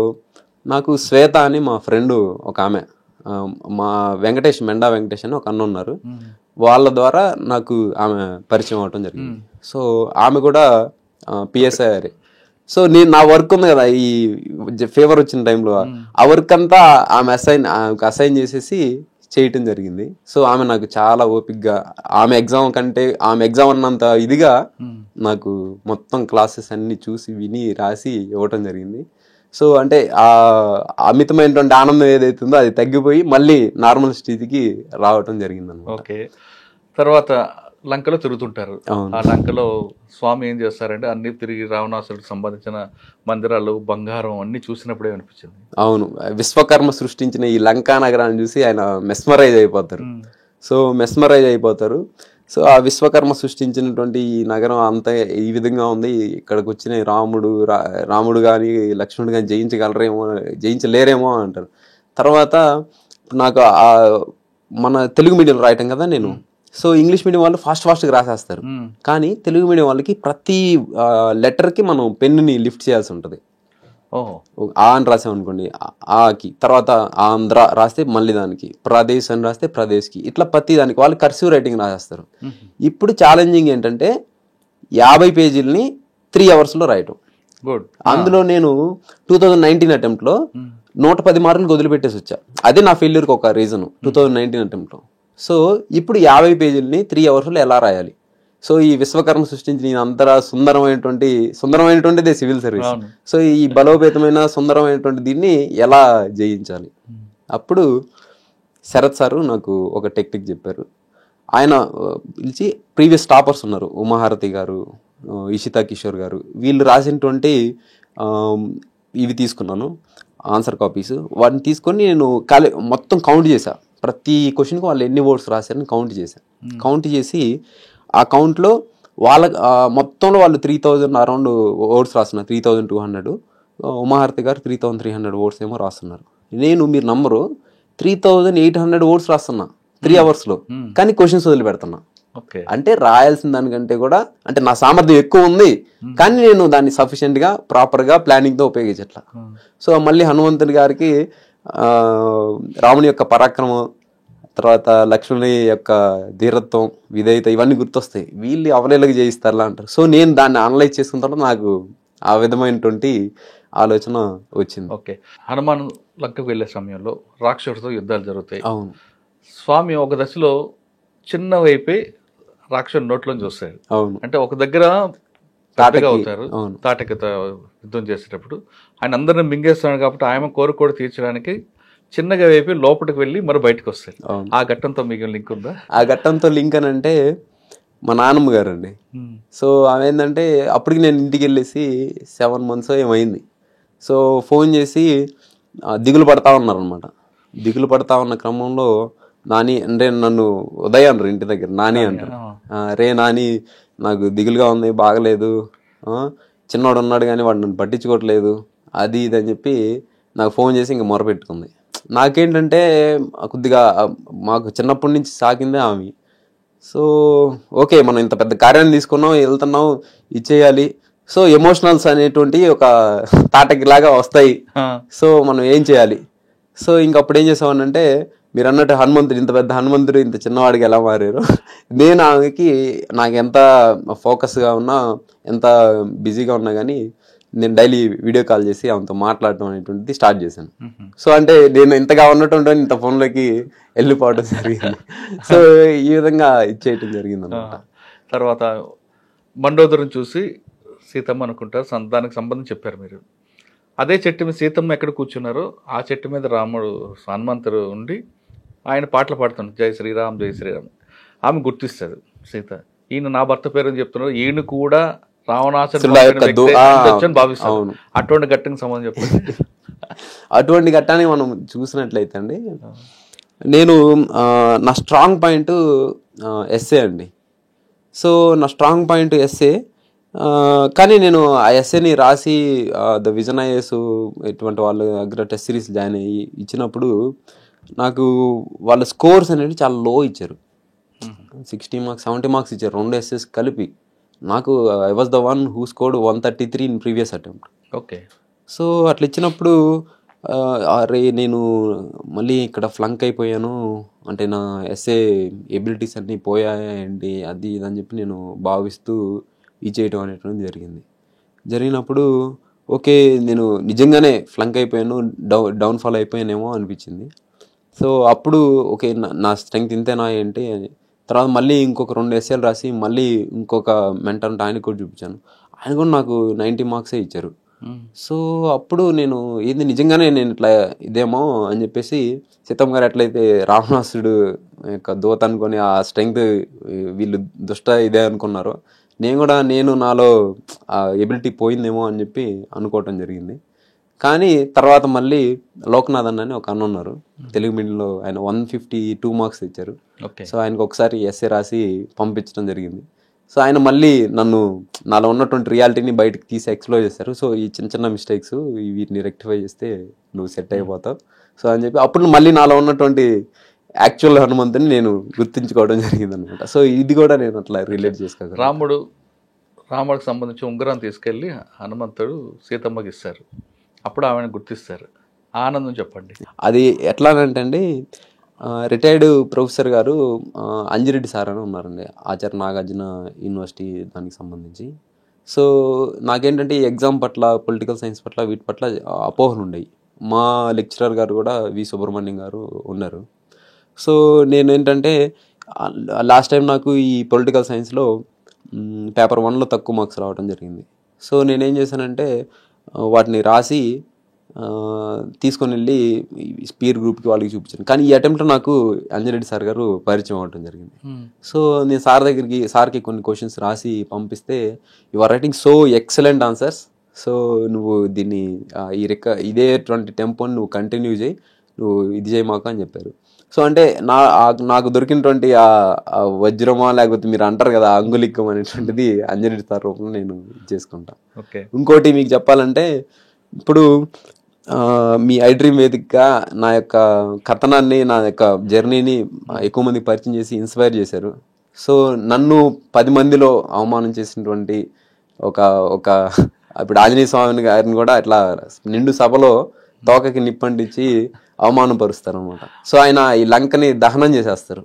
D: నాకు శ్వేత అని మా ఫ్రెండ్ ఒక ఆమె, మా మెండా వెంకటేష్ అని ఒక అన్న ఉన్నారు, వాళ్ళ ద్వారా నాకు ఆమె పరిచయం అవటం జరిగింది. సో ఆమె కూడా పిఎస్ఐఆర్. సో నా వర్క్ ఉంది కదా ఈ ఫీవర్ వచ్చిన టైంలో, ఆ వర్క్ అంతా ఆమె అసైన్ చేసేసి చేయటం జరిగింది. సో ఆమె నాకు చాలా ఓపిక్గా ఆమె ఎగ్జామ్ అన్నంత ఇదిగా నాకు మొత్తం క్లాసెస్ అన్ని చూసి విని రాసి ఇవ్వటం జరిగింది. సో అంటే ఆ అమితమైనటువంటి ఆనందం ఏదైతుందో అది తగ్గిపోయి మళ్ళీ నార్మల్ స్థితికి రావటం జరిగింది అన్నమాట.
C: ఓకే. తర్వాత లంకలో తిరుగుతుంటారు. ఆ లంకలో స్వామి ఏం చేస్తారంటే అన్ని తిరిగి రావణాసుడికి సంబంధించిన మందిరాలు, బంగారం అన్ని చూసినప్పుడే అనిపించింది.
D: అవును, విశ్వకర్మ సృష్టించిన ఈ లంకా నగరాన్ని చూసి ఆయన మెస్మరైజ్ అయిపోతారు. సో ఆ విశ్వకర్మ సృష్టించినటువంటి ఈ నగరం అంతా ఈ విధంగా ఉంది, ఇక్కడికి వచ్చిన రాముడు కానీ లక్ష్మణుడు కానీ జయించలేరేమో అంటారు. తర్వాత నాకు మన తెలుగు మీడియం రాయటం కదా నేను, సో ఇంగ్లీష్ మీడియం వాళ్ళు ఫాస్ట్గా రాసేస్తారు. కానీ తెలుగు మీడియం వాళ్ళకి ప్రతి లెటర్కి మనం పెన్నుని లిఫ్ట్ చేయాల్సి ఉంటుంది. ఆ అని రాసామనుకోండి, ఆకి తర్వాత ఆంధ్ర రాస్తే మళ్ళీ దానికి, ప్రదేశ్ అని రాస్తే ప్రదేశ్కి, ఇట్లా ప్రతి దానికి వాళ్ళు కర్సివ్ రైటింగ్ రాసేస్తారు. ఇప్పుడు ఛాలెంజింగ్ ఏంటంటే 50 పేజీలని 3 అవర్స్లో రాయటం. అందులో నేను 2019 అటెంప్ట్లో 110 మార్కులు వదిలిపెట్టేసి వచ్చా. అదే నా ఫెయిల్యూర్కి ఒక రీజన్ 2019 అటెంప్ట్లో. సో ఇప్పుడు 50 పేజీలని 3 అవర్స్లో ఎలా రాయాలి? సో ఈ విశ్వకర్మ సృష్టించిన అంతరా సుందరమైనటువంటిదే సివిల్ సర్వీస్. సో ఈ బలోపేతమైన సుందరమైనటువంటి దీన్ని ఎలా జయించాలి? అప్పుడు శరత్ సారు నాకు ఒక టెక్నిక్ చెప్పారు. ఆయన పిలిచి ప్రీవియస్ టాపర్స్ ఉన్నారు, ఉమాహారతి గారు, ఇషితా కిషోర్ గారు, వీళ్ళు రాసినటువంటి ఇవి తీసుకున్నాను ఆన్సర్ కాపీస్. వాటిని తీసుకొని నేను మొత్తం కౌంట్ చేశా. ప్రతి క్వశ్చన్కి వాళ్ళు ఎన్ని వర్డ్స్ రాశారని కౌంట్ చేశాను. కౌంట్ చేసి ఆ కౌంట్లో వాళ్ళ మొత్తంలో వాళ్ళు 3000 అరౌండ్ వర్డ్స్ రాస్తున్నారు, 3200. ఉమాహారతి గారు 3300 వర్డ్స్ ఏమో రాస్తున్నారు. మీరు నంబరు 3800 వర్డ్స్ రాస్తున్నా 3 అవర్స్లో, కానీ క్వశ్చన్స్ వదిలిపెడుతున్నా. అంటే రాయాల్సిన దానికంటే కూడా అంటే నా సామర్థ్యం ఎక్కువ ఉంది, కానీ నేను దాన్ని సఫిషియెంట్గా ప్రాపర్గా ప్లానింగ్తో ఉపయోగించట్లా. సో మళ్ళీ హనుమంతుడి గారికి రాముని యొక్క పరాక్రమం, తర్వాత లక్ష్మణుని యొక్క ధీరత్వం, విధేయత ఇవన్నీ గుర్తొస్తాయి. వీళ్ళు అవలేలకు చేయిస్తారులా అంటారు. సో నేను దాన్ని అనలైజ్ చేసుకున్న తర్వాత నాకు ఆ విధమైనటువంటి ఆలోచన వచ్చింది.
C: ఓకే, హనుమాన్ లంకకు వెళ్ళే సమయంలో రాక్షసుడితో యుద్ధాలు జరుగుతాయి.
D: అవును.
C: స్వామి ఒక దశలో చిన్న వైపే రాక్షసుని నోట్లోంచి వస్తాడు.
D: అవును.
C: అంటే ఒక దగ్గర తాటగా అవుతారు, తాటకతో యుద్ధం చేసేటప్పుడు ఆయన అందరిని మింగేస్తున్నాడు కాబట్టి ఆయన కోరిక తీర్చడానికి చిన్నగా వైపు లోపలికి వెళ్ళి మరి బయటకు వస్తాయి. ఆ ఘట్టంతో మీకు లింక్ ఉందా?
D: ఆ ఘట్టంతో లింక్ అని అంటే మా నాన్నమ్మ గారు అండి. సో ఆమె ఏంటంటే అప్పటికి నేను ఇంటికి వెళ్ళేసి 7 months ఏమైంది. సో ఫోన్ చేసి దిగులు పడతా ఉన్నారు అనమాట. దిగులు పడతా ఉన్న క్రమంలో నాని అంటే నన్ను ఉదయ్ అంటారు ఇంటి దగ్గర, నాని అంటారు. రే నాని, నాకు దిగులుగా ఉంది, బాగలేదు, చిన్నవాడు ఉన్నాడు కానీ వాడు నన్ను పట్టించుకోవట్లేదు, అది ఇది అని చెప్పి నాకు ఫోన్ చేసి ఇంకా మొరపెట్టుకుంది. నాకేంటంటే కొద్దిగా మాకు చిన్నప్పటి నుంచి సాకిందే ఆమె. సో ఓకే, మనం ఇంత పెద్ద కార్యాన్ని తీసుకున్నాం, వెళ్తున్నాం, ఇచ్చేయాలి. సో ఎమోషనల్స్ అనేటువంటి ఒక తాటకిలాగా వస్తాయి. సో మనం ఏం చేయాలి? సో ఇంకప్పుడు ఏం చేసామనంటే, మీరు అన్నట్టు హనుమంతుడు, ఇంత పెద్ద హనుమంతుడు ఇంత చిన్నవాడికి ఎలా మారారు? నేను ఆమెకి నాకు ఎంత ఫోకస్గా ఉన్నా, ఎంత బిజీగా ఉన్నా కానీ నేను డైలీ వీడియో కాల్ చేసి ఆమెతో మాట్లాడటం అనేటువంటిది స్టార్ట్ చేశాను. సో అంటే నేను ఇంతగా ఉన్నటువంటి ఇంత ఫోన్లోకి వెళ్ళిపోవడం జరిగింది. సో ఈ విధంగా ఇచ్చేయటం జరిగింది అన్నమాట.
C: తర్వాత మండోదరం చూసి సీతమ్మ అనుకుంటారు, దానికి సంబంధం చెప్పారు మీరు. అదే చెట్టు మీద సీతమ్మ ఎక్కడ కూర్చున్నారో ఆ చెట్టు మీద రాముడు హనుమంతుడు ఉండి ఆయన పాటలు పాడుతున్నాడు, జై శ్రీరామ్ జై శ్రీరామ్. ఆమె గుర్తిస్తుంది సీత, ఈయన నా భర్త పేరు అని చెప్తున్నారు, ఈయన కూడా రావణాసురుడు భావిస్తాను. అటువంటి ఘట్టానికి సంబంధం చెప్పండి.
D: అటువంటి ఘట్టాన్ని మనం చూసినట్లయితే అండి, నేను నా స్ట్రాంగ్ పాయింట్ ఎస్ఏ అండి. సో నా స్ట్రాంగ్ పాయింట్ ఎస్ఏ, కానీ నేను ఆ ఎస్ఏని రాసి ద విజన్ ఐఏఎస్ ఇటువంటి వాళ్ళ దగ్గర టెస్ట్ సిరీస్ జాయిన్ అయ్యి ఇచ్చినప్పుడు నాకు వాళ్ళ స్కోర్స్ అనేవి చాలా లో ఇచ్చారు. 60 marks 70 marks ఇచ్చారు, 2 ఎస్ఎస్ కలిపి. నాకు I was the one who scored 133 in previous attempt.
C: Okay.
D: So అట్లా ఇచ్చినప్పుడు అరే నేను మళ్ళీ ఇక్కడ ఫ్లంక్ అయిపోయాను, అంటే నా ఎస్ఏ ఎబిలిటీస్ అన్నీ పోయాయండి, అది ఇది అని చెప్పి నేను భావిస్తూ చేయటం అనేటువంటిది జరిగినప్పుడు ఓకే, నేను నిజంగానే ఫ్లంక్ అయిపోయాను, డౌన్ఫాల్ అయిపోయానేమో అనిపించింది. సో అప్పుడు ఓకే, నా స్ట్రెంగ్త్ ఇంతేనా ఏంటి. తర్వాత మళ్ళీ ఇంకొక 2 ఎస్ఏలు రాసి మళ్ళీ ఇంకొక మెంటర్ ఆయనకు కూడా చూపించాను, ఆయన కూడా నాకు 90 మార్క్సే ఇచ్చారు. సో అప్పుడు నేను ఏంది నిజంగానే నేను ఇట్లా ఇదేమో అని చెప్పేసి, సీతమ్మ గారు ఎట్లయితే రావణాసుడు యొక్క దూత అనుకొని ఆ స్ట్రెంగ్త్ వీళ్ళు దుష్ట ఇదే అనుకున్నారో, నేను నాలో ఆ ఎబిలిటీ పోయిందేమో అని చెప్పి అనుకోవటం జరిగింది. కానీ తర్వాత మళ్ళీ లోకనాథన్ అని ఒక అన్న ఉన్నారు తెలుగు మీడియంలో, ఆయన 152 మార్క్స్ ఇచ్చారు. సో ఆయనకు ఒకసారి ఎస్ఏ రాసి పంపించడం జరిగింది. సో ఆయన మళ్ళీ నాలో ఉన్నటువంటి రియాలిటీని బయటకు తీసి ఎక్స్ప్లోర్ చేశారు. సో ఈ చిన్న చిన్న మిస్టేక్స్ వీటిని రెక్టిఫై చేస్తే నువ్వు సెట్ అయిపోతావు సో అని చెప్పి, అప్పుడు మళ్ళీ నాలో ఉన్నటువంటి యాక్చువల్ హనుమంతుని నేను గుర్తించుకోవడం జరిగింది అనమాట. సో ఇది కూడా నేను అట్లా రిలేట్ చేసుకోగలను.
C: రాముడికి సంబంధించి ఉంగరం తీసుకెళ్ళి హనుమంతుడు సీతమ్మకి ఇస్తారు, అప్పుడు ఆమెను గుర్తిస్తారు. ఆనందం చెప్పండి.
D: అది ఎట్లానంటే అండి, రిటైర్డ్ ప్రొఫెసర్ గారు అంజిరెడ్డి సార్ అని ఉన్నారండి, ఆచార్య నాగార్జున యూనివర్సిటీ దానికి సంబంధించి. సో నాకేంటంటే ఈ ఎగ్జామ్ పట్ల, పొలిటికల్ సైన్స్ పట్ల, వీటి పట్ల అపోహలు ఉండేవి. మా లెక్చరర్ గారు కూడా వి సుబ్రహ్మణ్యం గారు ఉన్నారు. సో నేను ఏంటంటే లాస్ట్ టైం నాకు ఈ పొలిటికల్ సైన్స్లో పేపర్ 1లో తక్కువ మార్క్స్ రావడం జరిగింది. సో నేనేం చేశానంటే వాటిని రాసి తీసుకొని వెళ్ళి పీర్ గ్రూప్కి వాళ్ళకి చూపించాను. కానీ ఈ అటెంప్ట్లో నాకు అంజరెడ్డి సార్ గారు పరిచయం అవ్వడం జరిగింది. సో నేను సార్కి కొన్ని క్వశ్చన్స్ రాసి పంపిస్తే, you are writing so excellent answers, so నువ్వు దీన్ని ఇదే టెంపోని నువ్వు కంటిన్యూ చేయి, నువ్వు ఇది చేయమాక అని చెప్పారు. సో అంటే నాకు దొరికినటువంటి ఆ వజ్రమా, లేకపోతే మీరు అంటారు కదా అంగులిక్కం అనేటువంటిది అంజరెడ్డి సార్ రూపంలో నేను చేసుకుంటాను. ఇంకోటి మీకు చెప్పాలంటే, ఇప్పుడు మీ ఐ డ్రీమ్ వేదికగా నా యొక్క కథనాన్ని, నా యొక్క జర్నీని ఎక్కువ మందికి పరిచయం చేసి ఇన్స్పైర్ చేశారు. సో నన్ను 10 మందిలో అవమానం చేసినటువంటి ఒక ఇప్పుడు ఆంజనేయ స్వామి గారిని కూడా ఇట్లా నిండు సభలో తోకకి నిప్పంటించి అవమానపరుస్తారు అనమాట. సో ఆయన ఈ లంకని దహనం చేసేస్తారు.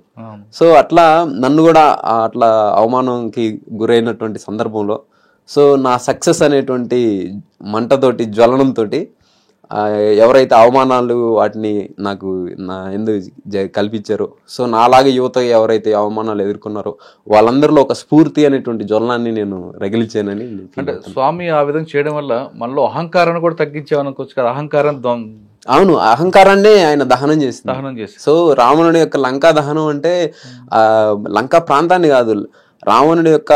D: సో అట్లా నన్ను కూడా అట్లా అవమానంకి గురైనటువంటి సందర్భంలో, సో నా సక్సెస్ అనేటువంటి మంటతోటి, జ్వలనంతో ఎవరైతే అవమానాలు వాటిని నాకు నా ఎందుకు కల్పించారో, సో నాలాగే యువత ఎవరైతే అవమానాలు ఎదుర్కొన్నారో వాళ్ళందరిలో ఒక స్ఫూర్తి అనేటువంటి జ్వలనాన్ని నేను రగిలించానని.
C: అంటే స్వామి ఆ విధంగా చేయడం వల్ల మనలో అహంకారాన్ని కూడా తగ్గించామనుకోవచ్చు కదా. అహంకారం
D: అవును, అహంకారాన్ని ఆయన దహనం చేసి. సో రావణుడి యొక్క లంకా దహనం అంటే లంకా ప్రాంతాన్ని కాదు, రావణుడి యొక్క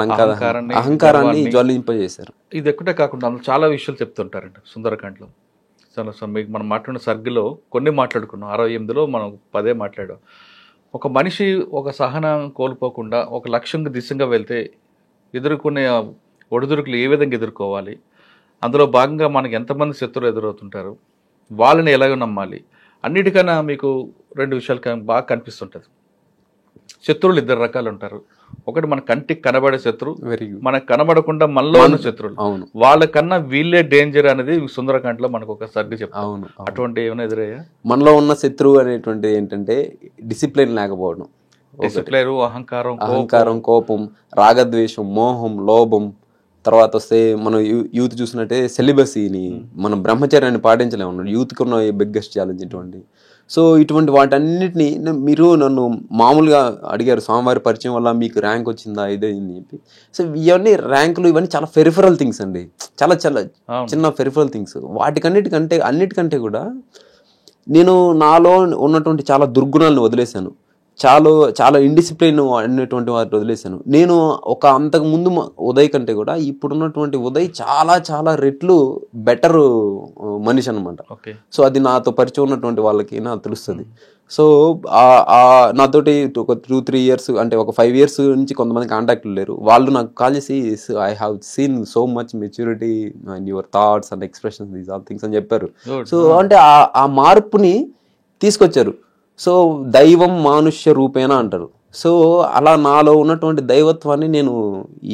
D: లంకా అహంకారాన్ని జ్వలింపజేశారు.
C: ఇది ఎక్కడే కాకుండా అందులో చాలా విషయాలు చెప్తుంటారండి సుందరకాండలో. మీకు మనం మాట్లాడిన సర్గిలో కొన్ని మాట్లాడుకున్నాం, 68లో మనం 10 మాట్లాడాం. ఒక మనిషి ఒక సహనం కోల్పోకుండా ఒక లక్ష్యంగా దిశగా వెళ్తే ఎదుర్కొనే ఒడిదుడుకులు ఏ విధంగా ఎదుర్కోవాలి, అందులో భాగంగా మనకి ఎంతమంది శత్రువులు ఎదురవుతుంటారు, వాళ్ళని ఎలాగో నమ్మాలి, అన్నిటికన్నా మీకు 2 విషయాలు బాగా కనిపిస్తుంటుంది. శత్రువులు 2 రకాలు ఉంటారు. ఒకటి మన కంటికి కనబడే శత్రువు, మనకు కనబడకుండా మనలో ఉన్న శత్రువులు. వాళ్ళకన్నా వీళ్ళే డేంజర్ అనేది సుందరకాండలో మనకు ఒక సర్ది చెప్తాను. అటువంటి ఏమైనా ఎదురయ్యా?
D: మనలో ఉన్న శత్రువు అనేటువంటిది ఏంటంటే డిసిప్లిన్ లేకపోవడం, అహంకారం, కోపం, రాగద్వేషం, మోహం, లోభం. తర్వాత వస్తే మనం యూత్ చూసినట్టే సెలిబసీని, మనం బ్రహ్మచర్యాన్ని పాటించలేము. యూత్కి ఉన్న బిగ్గెస్ట్ ఛాలెంజ్ ఇటువంటి. సో ఇటువంటి వాటన్నిటిని మీరు నన్ను మామూలుగా అడిగారు, స్వామివారి పరిచయం వల్ల మీకు ర్యాంక్ వచ్చిందా ఇదే అని చెప్పి. సో ఇవన్నీ ర్యాంకులు ఇవన్నీ చాలా పెరిఫరల్ థింగ్స్ అండి, చాలా చాలా చిన్న పెరిఫరల్ థింగ్స్. అన్నిటికంటే కూడా నేను నాలో ఉన్నటువంటి చాలా దుర్గుణాలను వదిలేశాను, చాలా ఇండిసిప్లిన్ అనేటువంటి వాటిని వదిలేశాను. నేను అంతకు ముందు ఉదయ్ కంటే కూడా ఇప్పుడున్నటువంటి ఉదయ్ చాలా చాలా రెట్లు బెటర్ మనిషి అనమాట. సో అది నాతో పరిచయం ఉన్నటువంటి వాళ్ళకి నాకు తెలుస్తుంది. సో నాతోటి ఒక 2-3 ఇయర్స్ అంటే ఒక 5 ఇయర్స్ నుంచి కొంతమంది కాంటాక్ట్లు లేరు. వాళ్ళు నాకు కాల్ చేసి, I have seen so much maturity and your thoughts and expressions, these all things అని చెప్పారు. సో అంటే ఆ మార్పుని తీసుకొచ్చారు. సో దైవం మానుష్య రూపేణ అంటారు. సో అలా నాలో ఉన్నటువంటి దైవత్వాన్ని నేను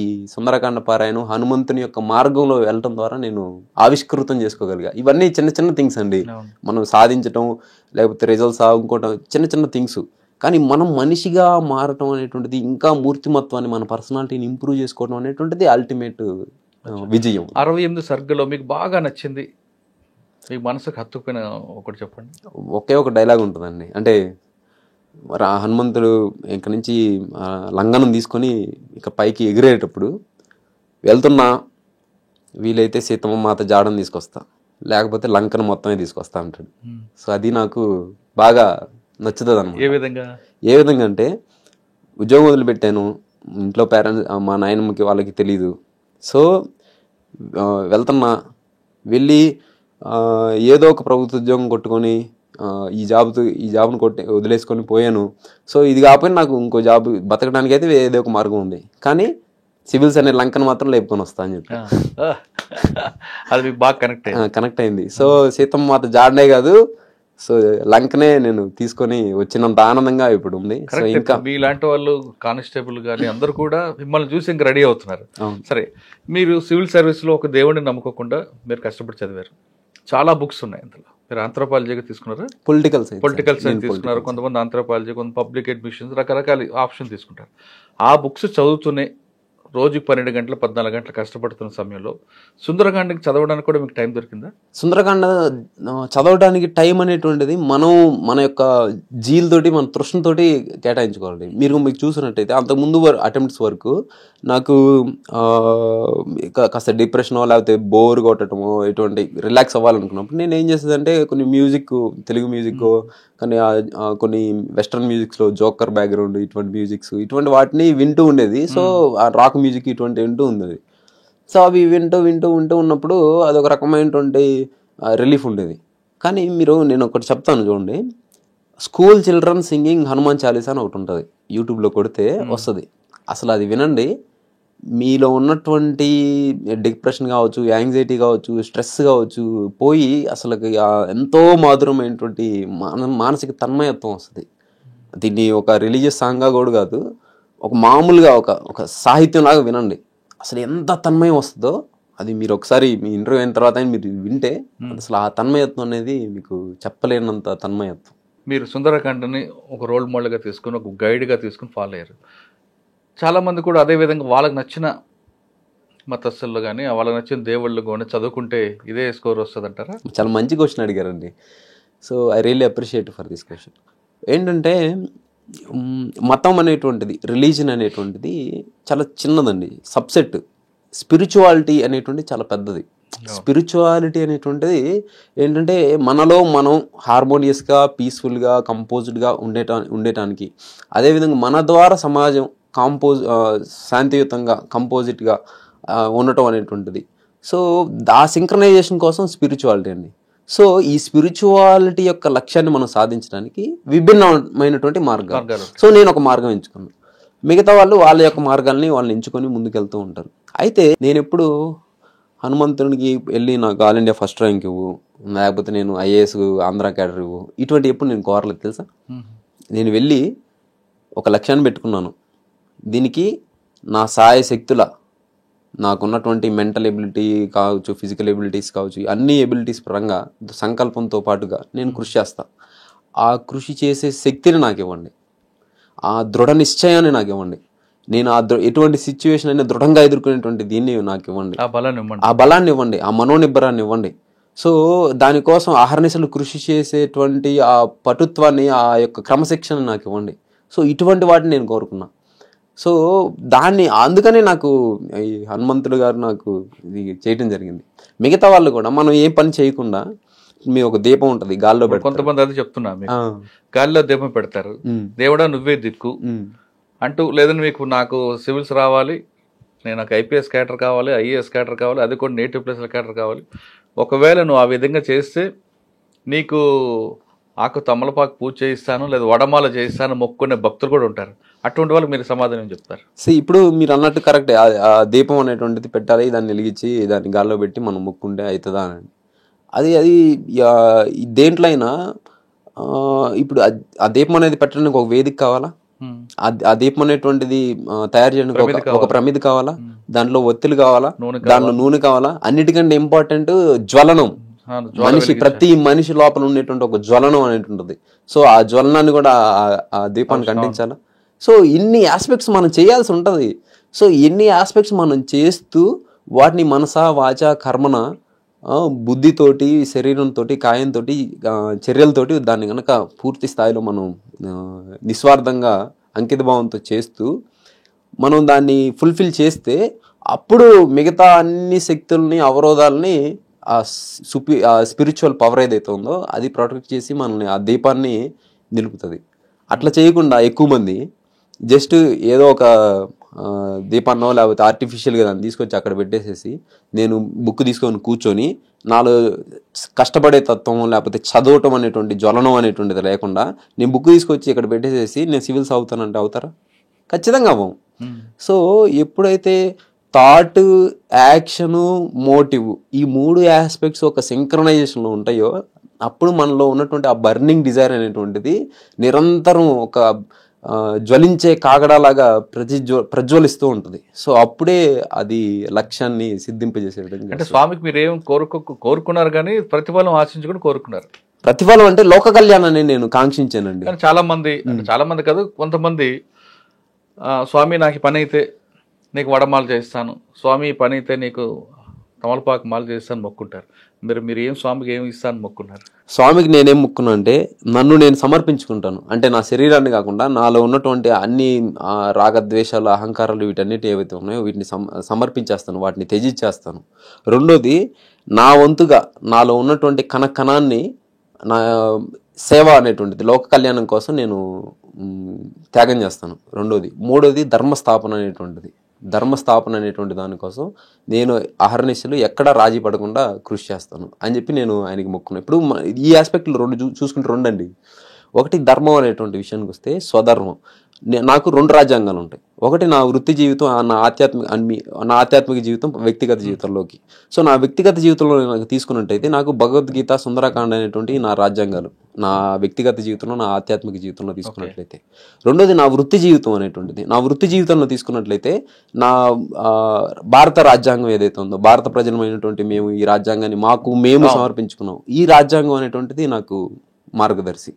D: ఈ సుందరకాండ పారాయణం, హనుమంతుని యొక్క మార్గంలో వెళ్ళటం ద్వారా నేను ఆవిష్కృతం చేసుకోగలిగా. ఇవన్నీ చిన్న చిన్న థింగ్స్ అండి, మనం సాధించటం లేకపోతే రిజల్ట్స్ ఇంకోవటం చిన్న చిన్న థింగ్స్. కానీ మనం మనిషిగా మారటం అనేటువంటిది, ఇంకా మూర్తిమత్వాన్ని, మన పర్సనాలిటీని ఇంప్రూవ్ చేసుకోవడం అనేటువంటిది అల్టిమేట్ విజయం.
C: 68 సర్గలో మీకు బాగా నచ్చింది, మీ మనసుకు హత్తుకుపోయిన ఒకటి చెప్పండి.
D: ఒకే ఒక డైలాగ్ ఉంటుందండి. అంటే హనుమంతుడు ఇక్కడి నుంచి లంగనం తీసుకొని ఇక పైకి ఎగిరేటప్పుడు, వెళ్తున్నా వీలైతే సీతమ్మ మాత జాడని తీసుకొస్తా, లేకపోతే లంకను మొత్తమే తీసుకొస్తా అంటాడు. సో అది నాకు బాగా నచ్చుతుంది అన్నమాట. ఏ విధంగా అంటే, ఉద్యోగం వదిలిపెట్టాను, ఇంట్లో పేరెంట్స్ మా నాయనమ్మకి వాళ్ళకి తెలీదు. సో వెళ్తున్నా, వెళ్ళి ఏదో ఒక ప్రభుత్వ ఉద్యోగం కొట్టుకొని ఈ జాబ్ను వదిలేసుకొని పోయాను. సో ఇది కాకపోయినా నాకు ఇంకో జాబ్ బతకడానికి అయితే ఏదో ఒక మార్గం ఉంది, కానీ సివిల్స్ అనే లంకను మాత్రం లేపుకొని వస్తా అని చెప్పి
C: అది బాగా కనెక్ట్
D: అయింది. సో సీతమ్మ మాత జాడనే కాదు, సో లంకనే నేను తీసుకొని వచ్చినంత ఆనందంగా ఇప్పుడు ఉంది. So
C: correct.
D: ఇంకా
C: మీ ఇలాంటి వాళ్ళు కానిస్టేబుల్ కానీ అందరూ కూడా మిమ్మల్ని చూసి ఇంకా రెడీ అవుతున్నారు. సరే, మీరు సివిల్ సర్వీస్లో ఒక దేవుడిని నమ్ముకోకుండా మీరు కష్టపడి చదివారు. చాలా బుక్స్ ఉన్నాయి అందులో. మీరు ఆంథ్రోపాలజీగా తీసుకున్నారా?
D: పొలిటికల్
C: సైన్స్ తీసుకున్నారు. కొంతమంది ఆంథ్రోపాలజీ, కొంత పబ్లిక్ అడ్మిషన్స్, రకరకాల ఆప్షన్ తీసుకుంటారు. ఆ బుక్స్ చదువుతూనే రోజుకి 12 గంటలు 14 గంటలు కష్టపడుతున్న సమయంలో సుందరకాండకి చదవడానికి కూడా మీకు టైం దొరికిందా?
D: సుందరకాండ చదవడానికి టైం అనేటువంటిది మనం మన యొక్క జీలతోటి మన తృష్ణతోటి కేటాయించుకోవాలి. మీకు చూసినట్టయితే అంతకుముందు అటెంప్ట్స్ వరకు నాకు కాస్త డిప్రెషనో లేకపోతే బోర్ కొట్టడమో ఇటువంటి రిలాక్స్ అవ్వాలనుకున్నప్పుడు నేను ఏం చేసేదంటే కొన్ని మ్యూజిక్, తెలుగు మ్యూజిక్, కానీ కొన్ని వెస్ట్రన్ మ్యూజిక్స్లో జోకర్ బ్యాక్గ్రౌండ్ ఇటువంటి మ్యూజిక్స్ ఇటువంటి వాటిని వింటూ ఉండేది. సో రాక్ మ్యూజిక్ ఇటువంటి వింటూ ఉండేది. సో అవి వింటూ ఉన్నప్పుడు అదొక రకమైనటువంటి రిలీఫ్ ఉండేది. కానీ నేను ఒకటి చెప్తాను చూడండి, school children singing Hanuman Chalisa అని ఒకటి ఉంటుంది, యూట్యూబ్లో కొడితే వస్తుంది. అసలు అది వినండి, మీలో ఉన్నటువంటి డిప్రెషన్ కావచ్చు, యాంగ్జైటీ కావచ్చు, స్ట్రెస్ కావచ్చు పోయి అసలు ఎంతో మాధురమైనటువంటి మానసిక తన్మయత్వం వస్తుంది. దీన్ని ఒక రిలీజియస్ సాంగ్గా కూడా కాదు, ఒక మామూలుగా ఒక సాహిత్యంలాగా వినండి. అసలు ఎంత తన్మయం వస్తుందో అది మీరు ఒకసారి మీ ఇంటర్వ్యూ అయిన తర్వాత మీరు వింటే అసలు ఆ తన్మయత్వం అనేది మీకు చెప్పలేనంత తన్మయత్వం.
C: మీరు సుందరకాండని ఒక రోల్ మోడల్గా తీసుకుని, ఒక గైడ్గా తీసుకుని ఫాలో అయ్యారు. చాలామంది కూడా అదేవిధంగా వాళ్ళకి నచ్చిన మతస్థుల్లో కానీ వాళ్ళకి నచ్చిన దేవుళ్ళు కానీ చదువుకుంటే ఇదే స్కోర్ వస్తుంది అంటారా?
D: చాలా మంచి క్వశ్చన్ అడిగారండి. So I really appreciate for this question. ఏంటంటే మతం అనేటువంటిది, రిలీజన్ అనేటువంటిది చాలా చిన్నదండి, సబ్సెట్. స్పిరిచువాలిటీ అనేటువంటిది చాలా పెద్దది. స్పిరిచువాలిటీ అనేటువంటిది ఏంటంటే మనలో మనం హార్మోనియస్గా, పీస్ఫుల్గా, కంపోజ్డ్గా ఉండటానికి, అదేవిధంగా మన ద్వారా సమాజం శాంతియుతంగా, కంపోజిట్గా ఉండటం అనేటువంటిది. సో ఆ సింక్రనైజేషన్ కోసం స్పిరిచువాలిటీ అండి. సో ఈ స్పిరిచువాలిటీ యొక్క లక్ష్యాన్ని మనం సాధించడానికి విభిన్నమైనటువంటి మార్గాలు. సో నేను ఒక మార్గం ఎంచుకున్నాను, మిగతా వాళ్ళు వాళ్ళ యొక్క మార్గాల్ని వాళ్ళని ఎంచుకొని ముందుకెళ్తూ ఉంటారు. అయితే నేను ఎప్పుడు హనుమంతుడికి వెళ్ళి నాకు ఆల్ ఇండియా ఫస్ట్ ర్యాంక్ ఇవ్వు, లేకపోతే నేను ఐఏఎస్ ఆంధ్ర క్యాడర్ ఇవ్వు, ఇటువంటి ఎప్పుడు నేను కోరలేదు తెలుసా. నేను వెళ్ళి ఒక లక్ష్యాన్ని పెట్టుకున్నాను, దీనికి నా శక్తుల నాకున్నటువంటి మెంటల్ ఎబిలిటీ కావచ్చు, ఫిజికల్ ఎబిలిటీస్ కావచ్చు, అన్ని ఎబిలిటీస్ పరంగా సంకల్పంతో పాటుగా నేను కృషి చేస్తాను. ఆ కృషి చేసే శక్తిని నాకు ఇవ్వండి, ఆ దృఢ నిశ్చయాన్ని నాకు ఇవ్వండి, నేను ఎటువంటి సిచ్యువేషన్ అయినా దృఢంగా ఎదుర్కొనేటువంటి దీన్ని నాకు ఇవ్వండి, ఆ బలాన్ని ఇవ్వండి, ఆ మనోనిబ్బరాన్ని ఇవ్వండి. సో దానికోసం అహర్నిశలు కృషి చేసేటువంటి ఆ పటుత్వాన్ని, ఆ యొక్క క్రమశిక్షణ నాకు ఇవ్వండి. సో ఇటువంటి వాటిని నేను కోరుకున్నా. సో అందుకనే నాకు ఈ హనుమంతుడు గారు నాకు ఇది చేయటం జరిగింది. మిగతా వాళ్ళు కూడా మనం ఏ పని చేయకుండా మీ ఒక దీపం ఉంటుంది గాల్లో పెడతారు.
C: కొంతమంది అది చెప్తున్నా, గాల్లో దీపం పెడతారు, దేవుడా నువ్వే దిక్కు అంటూ, లేదని నాకు సివిల్స్ రావాలి, నేను నాకు ఐపీఎస్ క్యాడర్ కావాలి, ఐఏఎస్ క్యాడర్ కావాలి, అది కూడా నేటివ్ ప్లేస్ల క్యాడర్ కావాలి. ఒకవేళ నువ్వు ఆ విధంగా చేస్తే నీకు ఆకు తమలపాకు పూజ చేయిస్తాను, లేదా వడమాల చేయిస్తాను మొక్కునే భక్తులు కూడా ఉంటారు. అటువంటి వాళ్ళకి మీరు సమాధానం చెప్తారు.
D: ఇప్పుడు మీరు అన్నట్టు కరెక్టే, ఆ దీపం అనేటువంటిది పెట్టాలి, దాన్ని వెలిగించి దాన్ని గాల్లో పెట్టి మనం మొక్కుంటే అవుతుందా అని. అది దేంట్లో అయినా ఇప్పుడు ఆ దీపం అనేది పెట్టడానికి ఒక వేదిక కావాలా, ఆ దీపం అనేటువంటిది తయారు చేయడానికి ఒక ప్రమిది కావాలా, దాంట్లో ఒత్తులు కావాలా, దాంట్లో నూనె కావాలా, అన్నిటికంటే ఇంపార్టెంట్ జ్వలనం. ప్రతి మనిషి లోపల ఉండేటువంటి ఒక జ్వలనం అనేది ఉంటుంది. సో ఆ జ్వలనాన్ని కూడా ఆ దీపానికి అంటించాలా. సో ఇన్ని ఆస్పెక్ట్స్ మనం చేయాల్సి ఉంటుంది. సో ఎన్ని ఆస్పెక్ట్స్ మనం చేస్తూ వాటిని మనస వాచ కర్మన బుద్ధితోటి, శరీరంతో, కాయంతో, చర్యలతోటి దాన్ని కనుక పూర్తి స్థాయిలో మనం నిస్వార్థంగా అంకిత భావంతో చేస్తూ మనం దాన్ని ఫుల్ఫిల్ చేస్తే అప్పుడు మిగతా అన్ని శక్తుల్ని, అవరోధాలని ఆ స్పిరిచువల్ పవర్ ఏదైతే ఉందో అది ప్రొటెక్ట్ చేసి మనల్ని ఆ దీపాన్ని నిలుపుతుంది. అట్లా చేయకుండా ఎక్కువ మంది జస్ట్ ఏదో ఒక దీపాన్నో లేకపోతే ఆర్టిఫిషియల్గా దాన్ని తీసుకొచ్చి అక్కడ పెట్టేసేసి నేను బుక్ తీసుకొని కూర్చొని నాలో కష్టపడే తత్వం లేకపోతే చదవటం అనేటువంటి జ్వలనం అనేటువంటిది లేకుండా నేను బుక్ తీసుకొచ్చి ఇక్కడ పెట్టేసేసి నేను సివిల్స్ అవుతానంటే అవుతారా? ఖచ్చితంగా అవ్వం. సో ఎప్పుడైతే థాట్, యాక్షను, మోటివ్ ఈ 3 ఆస్పెక్ట్స్ ఒక సింక్రనైజేషన్లో ఉంటాయో అప్పుడు మనలో ఉన్నటువంటి ఆ బర్నింగ్ డిజైర్ అనేటువంటిది నిరంతరం ఒక జ్వలించే కాగడాలాగా ప్రజ్వలిస్తూ ఉంటుంది. సో అప్పుడే అది లక్ష్యాన్ని సిద్ధింపజేసే విధంగా.
C: అంటే స్వామికి మీరు ఏం కోరుకున్నారు కానీ ప్రతిఫలం ఆశించుకుని కోరుకున్నారు.
D: ప్రతిఫలం అంటే లోక కళ్యాణాన్ని నేను కాంక్షించానండి.
C: కానీ చాలా మంది కాదు, కొంతమంది స్వామి నాకు పని అయితే నీకు వడమాలు చేస్తాను, స్వామి పని అయితే నీకు తమలపాకు మాలు చేస్తాను మొక్కుంటారు. మీరు ఏం స్వామికి ఏమి ఇస్తాను మొక్కున్నారు?
D: స్వామికి నేనేం మొక్కున్నా అంటే నన్ను నేను సమర్పించుకుంటాను. అంటే నా శరీరాన్ని కాకుండా నాలో ఉన్నటువంటి అన్ని రాగద్వేషాలు, అహంకారాలు వీటన్నిటి ఏవైతే ఉన్నాయో వీటిని సమర్పించేస్తాను, వాటిని త్యజించేస్తాను. రెండోది, నా వంతుగా నాలో ఉన్నటువంటి కణాన్ని నా సేవ అనేటువంటిది లోక కళ్యాణం కోసం నేను త్యాగం చేస్తాను. రెండోది. మూడోది, ధర్మస్థాపన అనేటువంటి దానికోసం నేను అహర్నిశలు ఎక్కడ రాజీ పడకుండా కృషి చేస్తాను అని చెప్పి నేను ఆయనకి మొక్కున్నాను. ఇప్పుడు ఈ ఆస్పెక్ట్లు చూసుకుంటే రెండండి. ఒకటి ధర్మం అనేటువంటి విషయానికి వస్తే స్వధర్మం. నాకు 2 రాజ్యాంగాలు ఉంటాయి. ఒకటి నా వృత్తి జీవితం, నా ఆధ్యాత్మిక జీవితం, వ్యక్తిగత జీవితంలోకి. సో నా వ్యక్తిగత జీవితంలో నాకు తీసుకున్నట్టయితే నాకు భగవద్గీత, సుందరకాండ అనేటువంటి నా రాజ్యాంగాలు నా వ్యక్తిగత జీవితంలో, నా ఆధ్యాత్మిక జీవితంలో తీసుకున్నట్లయితే. రెండోది నా వృత్తి జీవితం అనేటువంటిది. నా వృత్తి జీవితంలో తీసుకున్నట్లయితే నా భారత రాజ్యాంగం ఏదైతే ఉందో, భారత ప్రజలమైనటువంటి మేము ఈ రాజ్యాంగాన్ని మేము సమర్పించుకున్నాం. ఈ రాజ్యాంగం అనేటువంటిది నాకు మార్గదర్శి.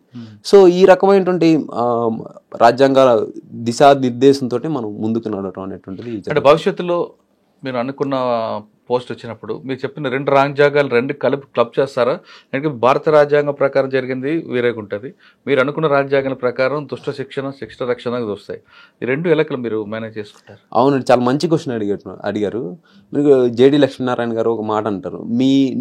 D: సో ఈ రకమైనటువంటి రాజ్యాంగాల దిశానిర్దేశంతో మనం ముందుకు నడవడం అనేటువంటిది.
C: అంటే భవిష్యత్తులో మీరు అనుకున్న పోస్ట్ వచ్చినప్పుడు మీరు చెప్పిన 2 రాజ్యాంగాలు 2 క్లబ్ చేస్తారా? అంటే భారత రాజ్యాంగం ప్రకారం జరిగింది వేరేగా ఉంటుంది, మీరు అనుకున్న రాజ్యాంగాల ప్రకారం దుష్ట శిక్షణ, శిక్షణ రక్షణ వస్తాయి. ఈ 2 ఎలకలు మీరు మేనేజ్ చేసుకుంటారు?
D: అవునండి, చాలా మంచి క్వశ్చన్ అడిగారు. మీకు జేడి లక్ష్మీనారాయణ గారు ఒక మాట అంటారు,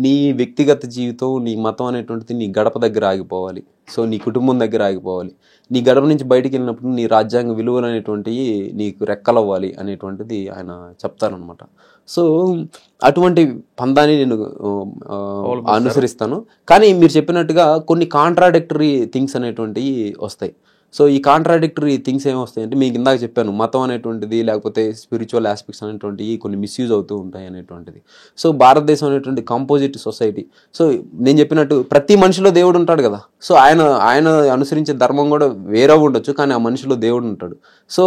D: నీ వ్యక్తిగత జీవితం, నీ మతం అనేటువంటిది నీ గడప దగ్గర ఆగిపోవాలి. సో నీ కుటుంబం దగ్గర ఆగిపోవాలి. నీ గడప నుంచి బయటికి వెళ్ళినప్పుడు నీ రాజ్యాంగ విలువలు అనేటువంటివి నీకు రెక్కలవ్వాలి అనేటువంటిది ఆయన చెప్తారనమాట. సో అటువంటి పందాన్ని నేను అనుసరిస్తాను. కానీ మీరు చెప్పినట్టుగా కొన్ని కాంట్రాడిక్టరీ థింగ్స్ అనేటువంటివి వస్తాయి. సో ఈ కాంట్రాడిక్టరీ థింగ్స్ ఏమొస్తాయి అంటే, మీకు ఇందాక చెప్పాను, మతం అనేటువంటిది లేకపోతే స్పిరిచువల్ ఆస్పెక్ట్స్ అనేటువంటివి కొన్ని మిస్యూజ్ అవుతూ ఉంటాయి అనేటువంటిది. సో భారతదేశం అనేటువంటి కాంపోజిట్ సొసైటీ. సో నేను చెప్పినట్టు ప్రతి మనిషిలో దేవుడు ఉంటాడు కదా. సో ఆయన అనుసరించే ధర్మం కూడా వేరే ఉండొచ్చు, కానీ ఆ మనిషిలో దేవుడు ఉంటాడు. సో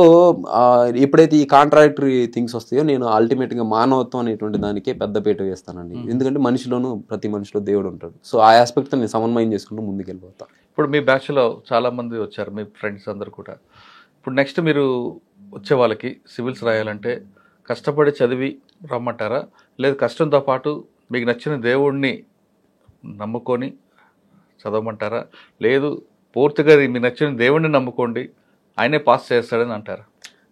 D: ఎప్పుడైతే ఈ కాంట్రాడిక్టరీ థింగ్స్ వస్తాయో నేను అల్టిమేట్గా మానవత్వం అనేటువంటి దానికే పెద్దపీట వేస్తానండి. ఎందుకంటే ప్రతి మనిషిలో దేవుడు ఉంటాడు. సో ఆ ఆస్పెక్ట్తో నేను సమన్వయం చేసుకుంటూ ముందుకెళ్ళిపోతాను.
C: ఇప్పుడు మీ బ్యాచ్లో చాలామంది వచ్చారు, మీ ఫ్రెండ్స్ అందరు కూడా. ఇప్పుడు నెక్స్ట్ మీరు వచ్చే వాళ్ళకి సివిల్స్ రాయాలంటే కష్టపడి చదివి రమ్మంటారా, లేదు కష్టంతో పాటు మీకు నచ్చిన దేవుడిని నమ్ముకొని చదవమంటారా, లేదు పూర్తిగా మీకు నచ్చిన దేవుడిని నమ్ముకోండి ఆయనే పాస్ చేస్తాడని అంటారా?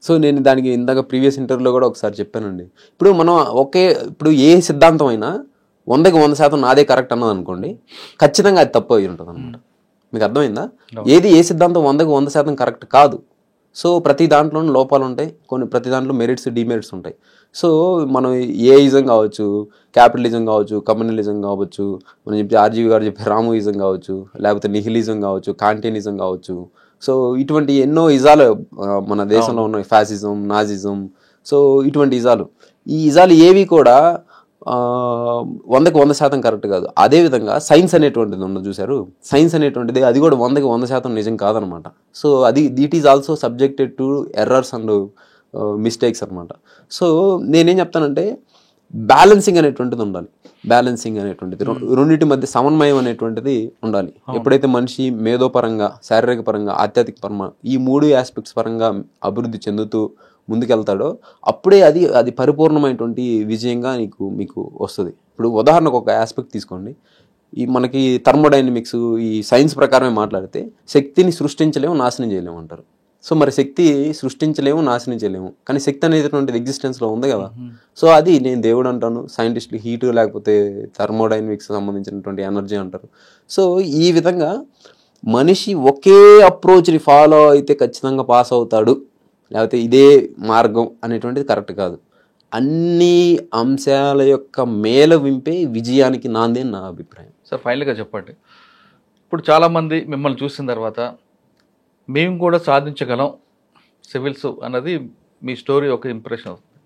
D: సో నేను దానికి ఇందాక ప్రీవియస్ ఇంటర్వ్యూలో కూడా ఒకసారి చెప్పానండి. ఇప్పుడు ఏ సిద్ధాంతం అయినా 100కి 100% నాదే కరెక్ట్ అన్నది అనుకోండి, ఖచ్చితంగా అది తప్పు అయి ఉంటుంది అనమాట. మీకు అర్థమైందా? ఏ సిద్ధాంతం 100కి 100% కరెక్ట్ కాదు. సో ప్రతి దాంట్లోనూ లోపాలు ఉంటాయి, ప్రతి దాంట్లో మెరిట్స్, డిమెరిట్స్ ఉంటాయి. సో మనం ఏయిజం కావచ్చు, క్యాపిటలిజం కావచ్చు, కమ్యూనలిజం కావచ్చు, మనం చెప్పి ఆర్జీవి గారు చెప్పే రామోయిజం కావచ్చు, లేకపోతే నిహిలిజం కావచ్చు, కాంటినిజం కావచ్చు. సో ఇటువంటి ఎన్నో ఇజాలు మన దేశంలో ఉన్నాయి, ఫ్యాసిజం, నాజిజం. సో ఇటువంటి ఈ ఇజాలు ఏవి కూడా 100కి 100% కరెక్ట్ కాదు. అదేవిధంగా సైన్స్ అనేటువంటిది ఉన్నది చూసారు, సైన్స్ అనేటువంటిది అది కూడా 100కి 100% నిజం కాదనమాట. So this is also subjected to errors and mistakes అనమాట. సో నేనేం చెప్తానంటే బ్యాలెన్సింగ్ అనేటువంటిది ఉండాలి. రెండింటి మధ్య సమన్వయం అనేటువంటిది ఉండాలి. ఎప్పుడైతే మనిషి మేధోపరంగా, శారీరక పరంగా, ఆధ్యాత్మిక పరంగా ఈ 3 ఆస్పెక్ట్స్ పరంగా అభివృద్ధి చెందుతూ ముందుకెళ్తాడో అప్పుడే అది పరిపూర్ణమైనటువంటి విజయంగా మీకు వస్తుంది. ఇప్పుడు ఉదాహరణకు ఒక ఆస్పెక్ట్ తీసుకోండి. మనకి థర్మోడైనమిక్స్ ఈ సైన్స్ ప్రకారమే మాట్లాడితే శక్తిని సృష్టించలేము, నాశనం చేయలేము అంటారు. సో మరి శక్తి సృష్టించలేము, నాశనం చేయలేము, కానీ శక్తి అనేటువంటిది ఎగ్జిస్టెన్స్లో ఉంది కదా. సో అది నేను దేవుడు అంటాను, సైంటిస్టులు హీట్ లేకపోతే థర్మోడైనమిక్స్ సంబంధించినటువంటి ఎనర్జీ అంటారు. సో ఈ విధంగా మనిషి ఒకే అప్రోచ్ని ఫాలో అయితే ఖచ్చితంగా పాస్ అవుతాడు, లేకపోతే ఇదే మార్గం అనేటువంటిది కరెక్ట్ కాదు. అన్ని అంశాల యొక్క మేల వింపే విజయానికి నాంది నా అభిప్రాయం.
C: సార్ ఫైనల్గా చెప్పండి, ఇప్పుడు చాలామంది మిమ్మల్ని చూసిన తర్వాత మేము కూడా సాధించగలం సివిల్స్ అన్నది మీ స్టోరీ ఒక ఇంప్రెషన్ అవుతుంది.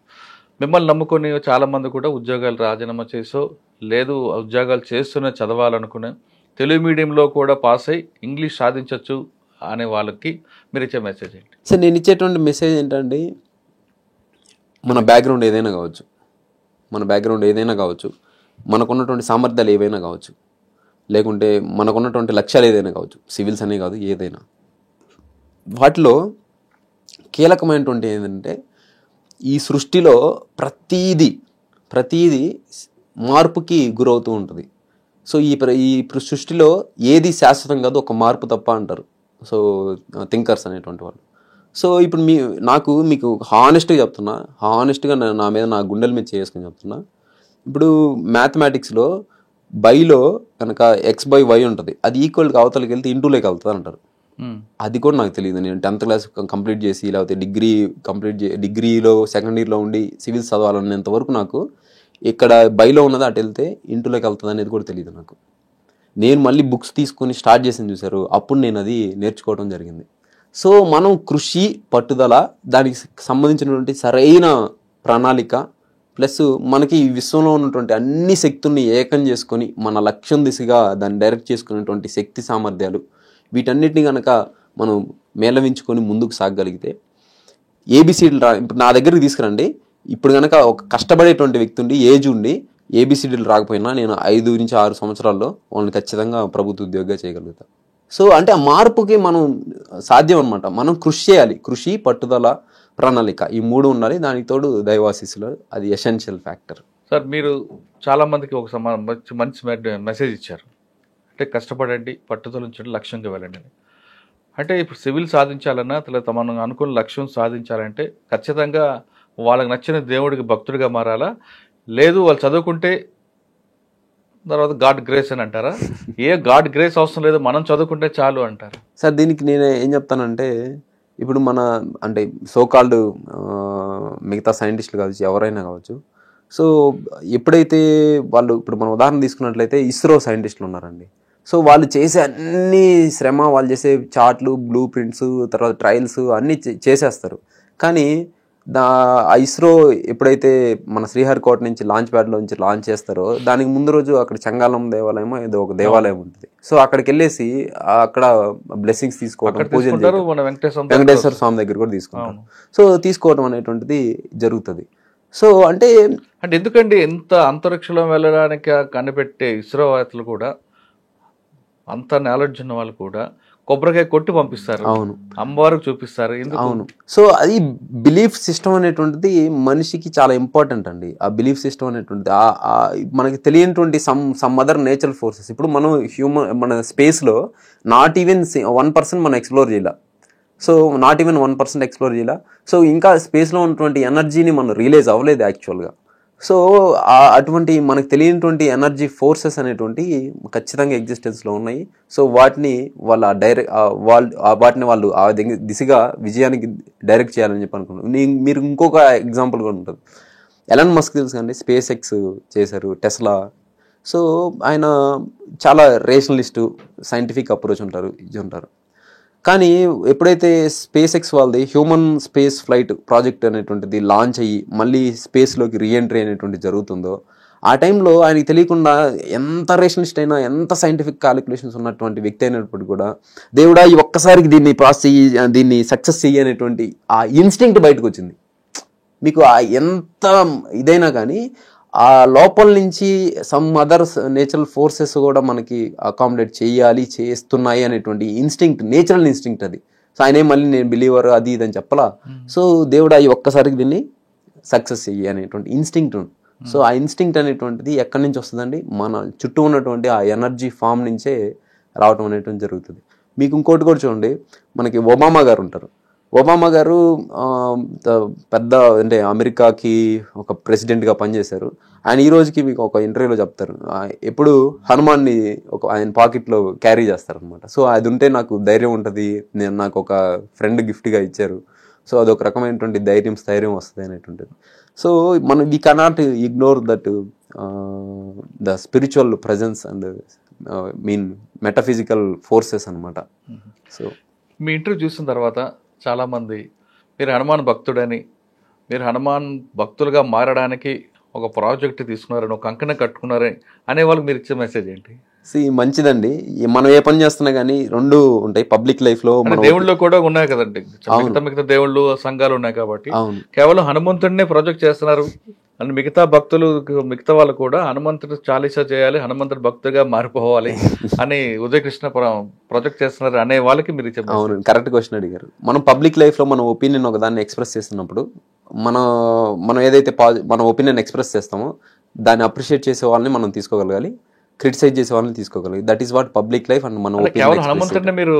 C: మిమ్మల్ని నమ్ముకొని చాలామంది కూడా ఉద్యోగాలు రాజీనామా చేసో లేదు ఉద్యోగాలు చేస్తూనే చదవాలనుకునే తెలుగు మీడియంలో కూడా పాస్ అయ్యి ఇంగ్లీష్ సాధించవచ్చు అనే వాళ్ళకి మీరు ఇచ్చే మెసేజ్ ఏంటి?
D: సార్ నేను ఇచ్చేటువంటి మెసేజ్ ఏంటంటే మన బ్యాక్గ్రౌండ్ ఏదైనా కావచ్చు, మనకున్నటువంటి సామర్థ్యాలు ఏవైనా కావచ్చు, లేకుంటే మనకున్నటువంటి లక్ష్యాలు ఏదైనా కావచ్చు, సివిల్స్ అనే కాదు ఏదైనా, వాటిలో కీలకమైనటువంటి ఏంటంటే ఈ సృష్టిలో ప్రతీది మార్పుకి గురవుతూ ఉంటుంది. సో ఈ సృష్టిలో ఏది శాశ్వతం కాదు, ఒక మార్పు తప్ప అంటారు సో థింకర్స్ అనేటువంటి వాళ్ళు. సో ఇప్పుడు మీకు హానెస్ట్గా చెప్తున్నా, నా మీద నా గుండెల మీద చేసుకొని చెప్తున్నా, ఇప్పుడు మ్యాథమెటిక్స్లో బైలో కనుక ఎక్స్ బై వై ఉంటుంది, అది ఈక్వల్గా అవతలకి వెళ్తే ఇంటూలోకి వెళ్తుంది అంటారు. అది కూడా నాకు తెలియదు. నేను 10th క్లాస్ కంప్లీట్ చేసి లేకపోతే డిగ్రీలో సెకండ్ ఇయర్లో ఉండి సివిల్స్ చదవాలనేంత వరకు నాకు ఇక్కడ బైలో ఉన్నది అటు వెళ్తే ఇంటూలోకి వెళ్తుంది అనేది కూడా తెలియదు నాకు. నేను మళ్ళీ బుక్స్ తీసుకొని స్టార్ట్ చేసి చూసారు, అప్పుడు నేను అది నేర్చుకోవడం జరిగింది. సో మనం కృషి, పట్టుదల, దానికి సంబంధించినటువంటి సరైన ప్రణాళిక, ప్లస్ మనకి ఈ విశ్వంలో ఉన్నటువంటి అన్ని శక్తుల్ని ఏకం చేసుకొని మన లక్ష్యం దిశగా దాన్ని డైరెక్ట్ చేసుకునేటువంటి శక్తి సామర్థ్యాలు, వీటన్నిటిని కనుక మనం మేళవించుకొని ముందుకు సాగగలిగితే ఏబిసిడీలు ఇప్పుడు నా దగ్గరికి తీసుకురండి. ఇప్పుడు కనుక ఒక కష్టపడేటువంటి వ్యక్తి ఉండి ఏజ్ ఉండి ఏబిసిడీలు రాకపోయినా నేను 5 నుంచి 6 సంవత్సరాల్లో వాళ్ళని ఖచ్చితంగా ప్రభుత్వ ఉద్యోగిగా చేయగలుగుతాను. సో అంటే ఆ మార్పుకి మనం సాధ్యం అనమాట. మనం కృషి చేయాలి. కృషి, పట్టుదల, ప్రణాళిక, ఈ 3 ఉండాలి. దానికి తోడు దైవాశీస్సులు, అది ఎసెన్షియల్ ఫ్యాక్టర్.
C: సార్ మీరు చాలామందికి ఒక మంచి మెసేజ్ ఇచ్చారు, అంటే కష్టపడండి, పట్టుదల ఉంచండి, లక్ష్యంగా వెళ్ళండి అని. అంటే ఇప్పుడు సివిల్ సాధించాలన్నా లేదా మనం అనుకున్న లక్ష్యం సాధించాలంటే ఖచ్చితంగా వాళ్ళకి నచ్చిన దేవుడికి భక్తుడిగా మారాలా, లేదు వాళ్ళు చదువుకుంటే తర్వాత గాడ్ గ్రేస్ అని అంటారా? గాడ్ గ్రేస్ అవసరం లేదు, మనం చదువుకుంటే చాలు అంటారు.
D: సార్ దీనికి నేను ఏం చెప్తానంటే, ఇప్పుడు అంటే సోకాల్డ్ మిగతా సైంటిస్టులు కావచ్చు, ఎవరైనా కావచ్చు, సో ఎప్పుడైతే వాళ్ళు ఇప్పుడు మనం ఉదాహరణ తీసుకున్నట్లయితే ఇస్రో సైంటిస్టులు ఉన్నారండి. సో వాళ్ళు చేసే అన్ని శ్రమ, వాళ్ళు చేసే చార్ట్లు, బ్లూ ప్రింట్స్, తర్వాత ట్రయల్స్ అన్నీ చేసేస్తారు. కానీ ఆ ఇస్రో ఎప్పుడైతే మన శ్రీహరికోట నుంచి లాంచ్ ప్యాడ్లో నుంచి లాంచ్ చేస్తారో దానికి ముందు రోజు అక్కడ చంగాలం దేవాలయమో ఏదో ఒక దేవాలయం ఉంటుంది. సో అక్కడికి వెళ్ళేసి అక్కడ బ్లెస్సింగ్స్ తీసుకోవడం, పూజలు, వెంకటేశ్వర స్వామి దగ్గర కూడా తీసుకుంటారు. సో తీసుకోవడం అనేటువంటిది జరుగుతుంది. సో అంటే
C: ఎందుకండి ఎంత అంతరిక్షంలో వెళ్ళడానికి కనిపెట్టే ఇస్రో వార్తలు కూడా అంత నాలెడ్జ్ ఉన్న వాళ్ళు కూడా కొబ్బరికాయ కొట్టి పంపిస్తారు, అవును, అమ్మవారికి చూపిస్తారు.
D: అవును. సో అది బిలీఫ్ సిస్టమ్ అనేటువంటిది మనిషికి చాలా ఇంపార్టెంట్ అండి. ఆ బిలీఫ్ సిస్టమ్ అనేటువంటిది మనకి తెలియనటువంటి సమ్ అదర్ నేచురల్ ఫోర్సెస్. ఇప్పుడు మనం మన స్పేస్లో నాట్ ఈవెన్ 1% మనం ఎక్స్ప్లోర్ చేయాల. సో నాట్ ఈవెన్ 1% ఎక్స్ప్లోర్ చేయాల. సో ఇంకా స్పేస్లో ఉన్నటువంటి ఎనర్జీని మనం రియలైజ్ అవ్వలేదు యాక్చువల్గా. సో అటువంటి మనకు తెలియనటువంటి ఎనర్జీ ఫోర్సెస్ అనేటువంటి ఖచ్చితంగా ఎగ్జిస్టెన్స్లో ఉన్నాయి. సో వాటిని వాళ్ళు ఆ దిశగా విజయానికి డైరెక్ట్ చేయాలని చెప్పి అనుకున్నాను. మీరు ఇంకొక ఎగ్జాంపుల్ కూడా ఉంటుంది. ఎలాన్ మస్క్ తెలుసు కండి, స్పేస్ ఎక్స్ చేశారు, టెస్లా. సో ఆయన చాలా రేషనలిస్టు, సైంటిఫిక్ అప్రోచ్ ఉంటారు. కానీ ఎప్పుడైతే స్పేస్ ఎక్స్ వాళ్ళది హ్యూమన్ స్పేస్ ఫ్లైట్ ప్రాజెక్ట్ అనేటువంటిది లాంచ్ అయ్యి మళ్ళీ స్పేస్లోకి రీఎంట్రీ అనేటువంటిది జరుగుతుందో ఆ టైంలో ఆయనకి తెలియకుండా ఎంత రేషనలిస్ట్ అయినా, ఎంత సైంటిఫిక్ క్యాలిక్యులేషన్స్ ఉన్నటువంటి వ్యక్తి అయినప్పటికీ కూడా దేవుడా ఈ ఒక్కసారికి దీన్ని దీన్ని సక్సెస్ చెయ్యి అనేటువంటి ఆ ఇన్స్టింక్ట్ బయటకు వచ్చింది. మీకు ఎంత ఇదైనా కానీ ఆ లోపల నుంచి సమ్ అదర్ నేచురల్ ఫోర్సెస్ కూడా మనకి అకామిడేట్ చేస్తున్నాయి అనేటువంటి ఇన్స్టింక్ట్, నేచురల్ ఇన్స్టింక్ట్ అది. సో ఆయనే మళ్ళీ నేను బిలీవర్ అది ఇది అని చెప్పలా. సో దేవుడు ఈ ఒక్కసారికి దీన్ని సక్సెస్ చెయ్యి అనేటువంటి ఇన్స్టింక్ట్ ఉంది. సో ఆ ఇన్స్టింక్ట్ అనేటువంటిది ఎక్కడి నుంచి వస్తుందండి? మన చుట్టూ ఉన్నటువంటి ఆ ఎనర్జీ ఫామ్ నుంచే రావటం అనేటువంటి జరుగుతుంది. మీకు ఇంకోటి కూడా చూడండి, మనకి ఒబామా గారు ఉంటారు. ఒబామా గారు పెద్ద అంటే అమెరికాకి ఒక ప్రెసిడెంట్గా పనిచేశారు. ఆయన ఈ రోజుకి మీకు ఒక ఇంటర్వ్యూలో చెప్తారు, ఎప్పుడు హనుమాన్ని ఆయన పాకెట్లో క్యారీ చేస్తారనమాట. సో అది ఉంటే నాకు ధైర్యం ఉంటుంది, నాకు ఒక ఫ్రెండ్ గిఫ్ట్గా ఇచ్చారు. సో అదొక రకమైనటువంటి స్థైర్యం వస్తుంది అనేటువంటిది. సో మనం we cannot ignore that the spiritual presence and metaphysical forces అనమాట. సో
C: మీ ఇంటర్వ్యూ చూసిన తర్వాత చాలామంది మీరు హనుమాన్ భక్తుడని మీరు హనుమాన్ భక్తులుగా మారడానికి ఒక ప్రాజెక్ట్ తీసుకున్నారని, ఒక కంకణం కట్టుకున్నారని అనే వాళ్ళకి మీరు ఇచ్చే మెసేజ్ ఏంటి?
D: మంచిదండి. మనం ఏ పని చేస్తున్నా కానీ రెండు ఉంటాయి పబ్లిక్ లైఫ్ లో.
C: దేవుళ్ళు కూడా ఉన్నాయి కదండి, మిగతా దేవుళ్ళు సంఘాలు ఉన్నాయి కాబట్టి కేవలం హనుమంతుడినే ప్రాజెక్ట్ చేస్తున్నారు అని మిగతా భక్తులు మిగతా వాళ్ళు కూడా హనుమంతుడు చాలీసా చేయాలి, హనుమంతుడు భక్తుగా మారిపోవాలి అని ఉదయకృష్ణ ప్రాజెక్ట్ చేస్తున్నారు అనే వాళ్ళకి మీరు చెప్పారు.
D: అవును, కరెక్ట్ క్వశ్చన్ అడిగారు. మనం పబ్లిక్ లైఫ్ లో మన ఒపీనియన్ ఒక దాన్ని ఎక్స్ప్రెస్ చేస్తున్నప్పుడు మనం ఏదైతే మన ఒపీనియన్ ఎక్స్ప్రెస్ చేస్తామో దాన్ని అప్రిషియేట్ చేసే వాళ్ళని మనం తీసుకోగలగాలి, క్రిటిసైజ్ చేసే వాళ్ళని తీసుకోగలగాలి. That is what public life and మనం
C: మీరు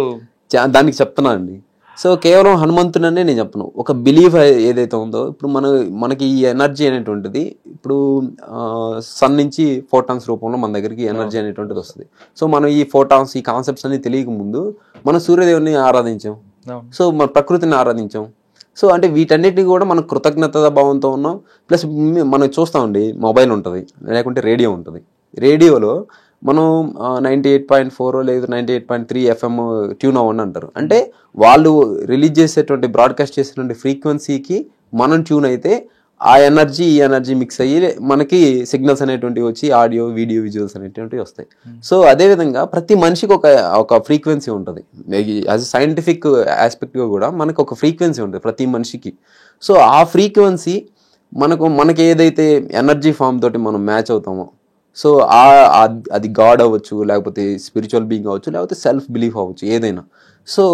D: దానికి చెప్తున్నా అండి. సో కేవలం హనుమంతుడనే నేను చెప్పను, ఒక బిలీఫ్ ఏదైతే ఉందో. ఇప్పుడు మనకి ఈ ఎనర్జీ అనేటువంటిది ఇప్పుడు సన్ నుంచి ఫోటాన్స్ రూపంలో మన దగ్గరికి ఎనర్జీ అనేటువంటిది వస్తుంది. సో మనం ఈ ఫోటాన్స్, ఈ కాన్సెప్ట్స్ అన్ని తెలియక ముందు మనం సూర్యదేవుని ఆరాధించాం, సో మన ప్రకృతిని ఆరాధించాం. సో అంటే వీటన్నిటిని కూడా మనం కృతజ్ఞత భావంతో ఉన్నాం. ప్లస్ మనం చూస్తామండి, మొబైల్ ఉంటుంది, లేకుంటే రేడియో ఉంటుంది. రేడియోలో మనం 98.4 లేదు 98.3 FM ట్యూన్ అవ్వండి అంటారు. అంటే వాళ్ళు రిలీజ్ చేసేటువంటి బ్రాడ్కాస్ట్ చేసేటువంటి ఫ్రీక్వెన్సీకి మనం ట్యూన్ అయితే ఆ ఎనర్జీ ఈ ఎనర్జీ మిక్స్ అయ్యి మనకి సిగ్నల్స్ అనేటువంటివి వచ్చి ఆడియో వీడియో విజువల్స్ అనేటువంటివి వస్తాయి. సో అదేవిధంగా ప్రతి మనిషికి ఒక ఫ్రీక్వెన్సీ ఉంటుంది. యాజ్ సైంటిఫిక్ ఆస్పెక్ట్గా కూడా మనకు ఒక ఫ్రీక్వెన్సీ ఉంటుంది ప్రతి మనిషికి. సో ఆ ఫ్రీక్వెన్సీ మనకి ఏదైతే ఎనర్జీ ఫామ్ తోటి మనం మ్యాచ్ అవుతామో, సో అది గాడ్ అవ్వచ్చు, లేకపోతే స్పిరిచువల్ బీయింగ్ అవ్వచ్చు, లేకపోతే సెల్ఫ్ బిలీఫ్ అవ్వచ్చు, ఏదైనా. సో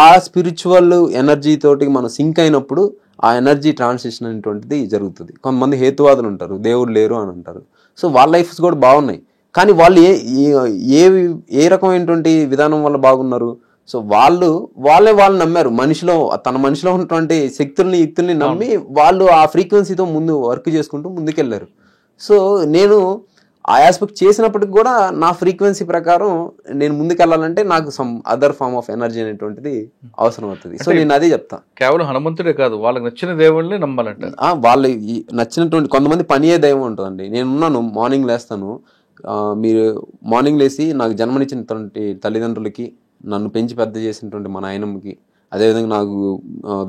D: ఆ స్పిరిచువల్ ఎనర్జీ తోటి మనం సింక్ అయినప్పుడు ఆ ఎనర్జీ ట్రాన్సిషన్ అనేటువంటిది జరుగుతుంది. కొంతమంది హేతువాదులు ఉంటారు, దేవుడు లేరు అని అంటారు. సో వాళ్ళ లైఫ్స్ కూడా బాగున్నాయి, కానీ వాళ్ళు ఏ రకమైనటువంటి విధానం వల్ల బాగున్నారు? సో వాళ్ళే నమ్మారు, తన మనిషిలో ఉన్నటువంటి శక్తుల్ని యుక్తుల్ని నమ్మి వాళ్ళు ఆ ఫ్రీక్వెన్సీతో ముందు వర్క్ చేసుకుంటూ ముందుకెళ్ళారు. సో నేను ఆ ఆస్పెక్ట్ చేసినప్పటికి కూడా నా ఫ్రీక్వెన్సీ ప్రకారం నేను ముందుకెళ్ళాలంటే నాకు some other form of energy అనేటువంటిది అవసరం అవుతుంది. సో నేను అదే చెప్తా,
C: కేవలం హనుమంతుడే కాదు, వాళ్ళకి నచ్చిన దేవుళ్ళని నమ్మాలంటే.
D: వాళ్ళు నచ్చినటువంటి కొంతమంది పనియే దైవం ఉంటుందండి. నేనున్నాను, మార్నింగ్ లేస్తాను. మీరు మార్నింగ్ లేసి నాకు జన్మనిచ్చినటువంటి తల్లిదండ్రులకి, నన్ను పెంచి పెద్ద చేసినటువంటి మా నాయనమ్మకి, అదేవిధంగా నాకు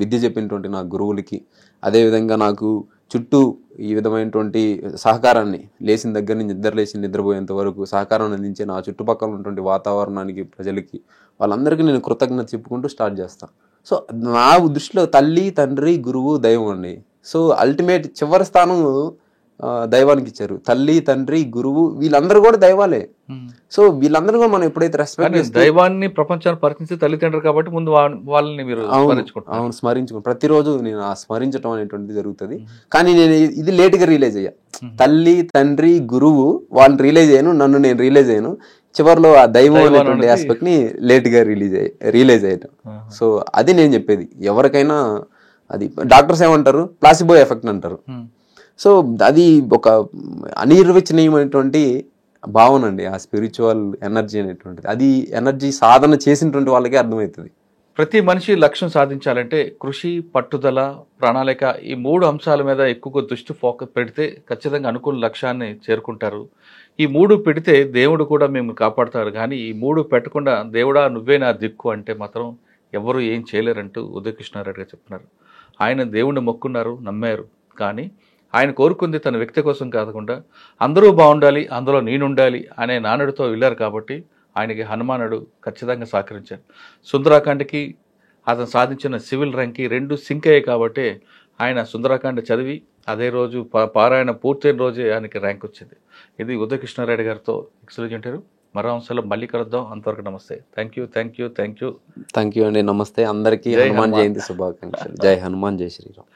D: విద్య చెప్పినటువంటి నా గురువులకి, అదేవిధంగా నాకు చుట్టూ ఈ విధమైనటువంటి సహకారాన్ని లేచిన దగ్గర నుంచి నిద్రపోయేంత వరకు సహకారం అందించే నా చుట్టుపక్కల ఉన్నటువంటి వాతావరణానికి, ప్రజలకి, వాళ్ళందరికీ నేను కృతజ్ఞత చెప్పుకుంటూ స్టార్ట్ చేస్తాను. సో నా దృష్టిలో తల్లి, తండ్రి, గురువు, దైవం అండి. సో అల్టిమేట్ చివరి స్థానం దైవానికి ఇచ్చారు. తల్లి, తండ్రి, గురువు వీళ్ళందరూ కూడా దైవాలే. సో వీళ్ళందరూ కూడా మనం ఎప్పుడైతే రెస్పెక్ట్,
C: దైవాన్ని ప్రపంచాన్ని పరిచించి తల్లిదండ్రులు కాబట్టి ముందు వాళ్ళని మీరు
D: స్మరించుకుంటాను. ప్రతిరోజు నేను ఆ స్మరించడం అనేటువంటిది జరుగుతుంది. కానీ నేను ఇది లేట్గా రియలైజ్ అయ్యా. తల్లి, తండ్రి, గురువు వాళ్ళని రియలైజ్ అయ్యాను, నన్ను నేను రియలైజ్ అయ్యాను. చివరిలో ఆ దైవం అనేటువంటి ఆస్పెక్ట్ ని లేట్ గా రియలైజ్ అయ్యాను. సో అది నేను చెప్పేది. ఎవరికైనా అది డాక్టర్స్ ఏమంటారు, ప్లాసిబో ఎఫెక్ట్ అంటారు. సో అది ఒక అనిర్వచనీయమైనటువంటి భావన అండి, ఆ స్పిరిచువల్ ఎనర్జీ అనేటువంటిది. అది ఎనర్జీ సాధన చేసినటువంటి వాళ్ళకే అర్థమవుతుంది.
C: ప్రతి మనిషి లక్ష్యం సాధించాలంటే కృషి, పట్టుదల, ప్రణాళిక, ఈ 3 అంశాల మీద ఎక్కువగా దృష్టి ఫోకస్ పెడితే ఖచ్చితంగా అనుకున్న లక్ష్యాన్ని చేరుకుంటారు. ఈ 3 పెడితే దేవుడు కూడా మేము కాపాడుతారు. కానీ ఈ 3 పెట్టకుండా దేవుడా నువ్వే నా దిక్కు అంటే మాత్రం ఎవరు ఏం చేయలేరంటూ ఉదయకృష్ణారెడ్డి గారు చెప్తున్నారు. ఆయన దేవుణ్ణి మొక్కున్నారు, నమ్మారు. కానీ ఆయన కోరుకుంది తన వ్యక్తి కోసం కాకుండా అందరూ బాగుండాలి, అందులో నేనుండాలి అనే నానుడితో వెళ్ళారు. కాబట్టి ఆయనకి హనుమానుడు ఖచ్చితంగా సహకరించారు. సుందరాకాండకి అతను సాధించిన సివిల్ ర్యాంక్కి 2 సింక్ అయ్యాయి. కాబట్టి ఆయన సుందరాకాండ చదివి అదే రోజు పారాయణ పూర్తయిన రోజే ఆయనకి ర్యాంక్ వచ్చింది. ఇది ఉదయకృష్ణారెడ్డి గారితో ఎక్సలెంట్. మరో అంశాలు మళ్ళీ కలుద్దాం. అంతవరకు నమస్తే. థ్యాంక్ యూ
D: అండి. నమస్తే అందరికీ. హనుమాన్ జయంతి శుభాకాంక్షలు. జై హనుమాన్, జై శ్రీరామ్.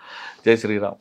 C: జై శ్రీరామ్.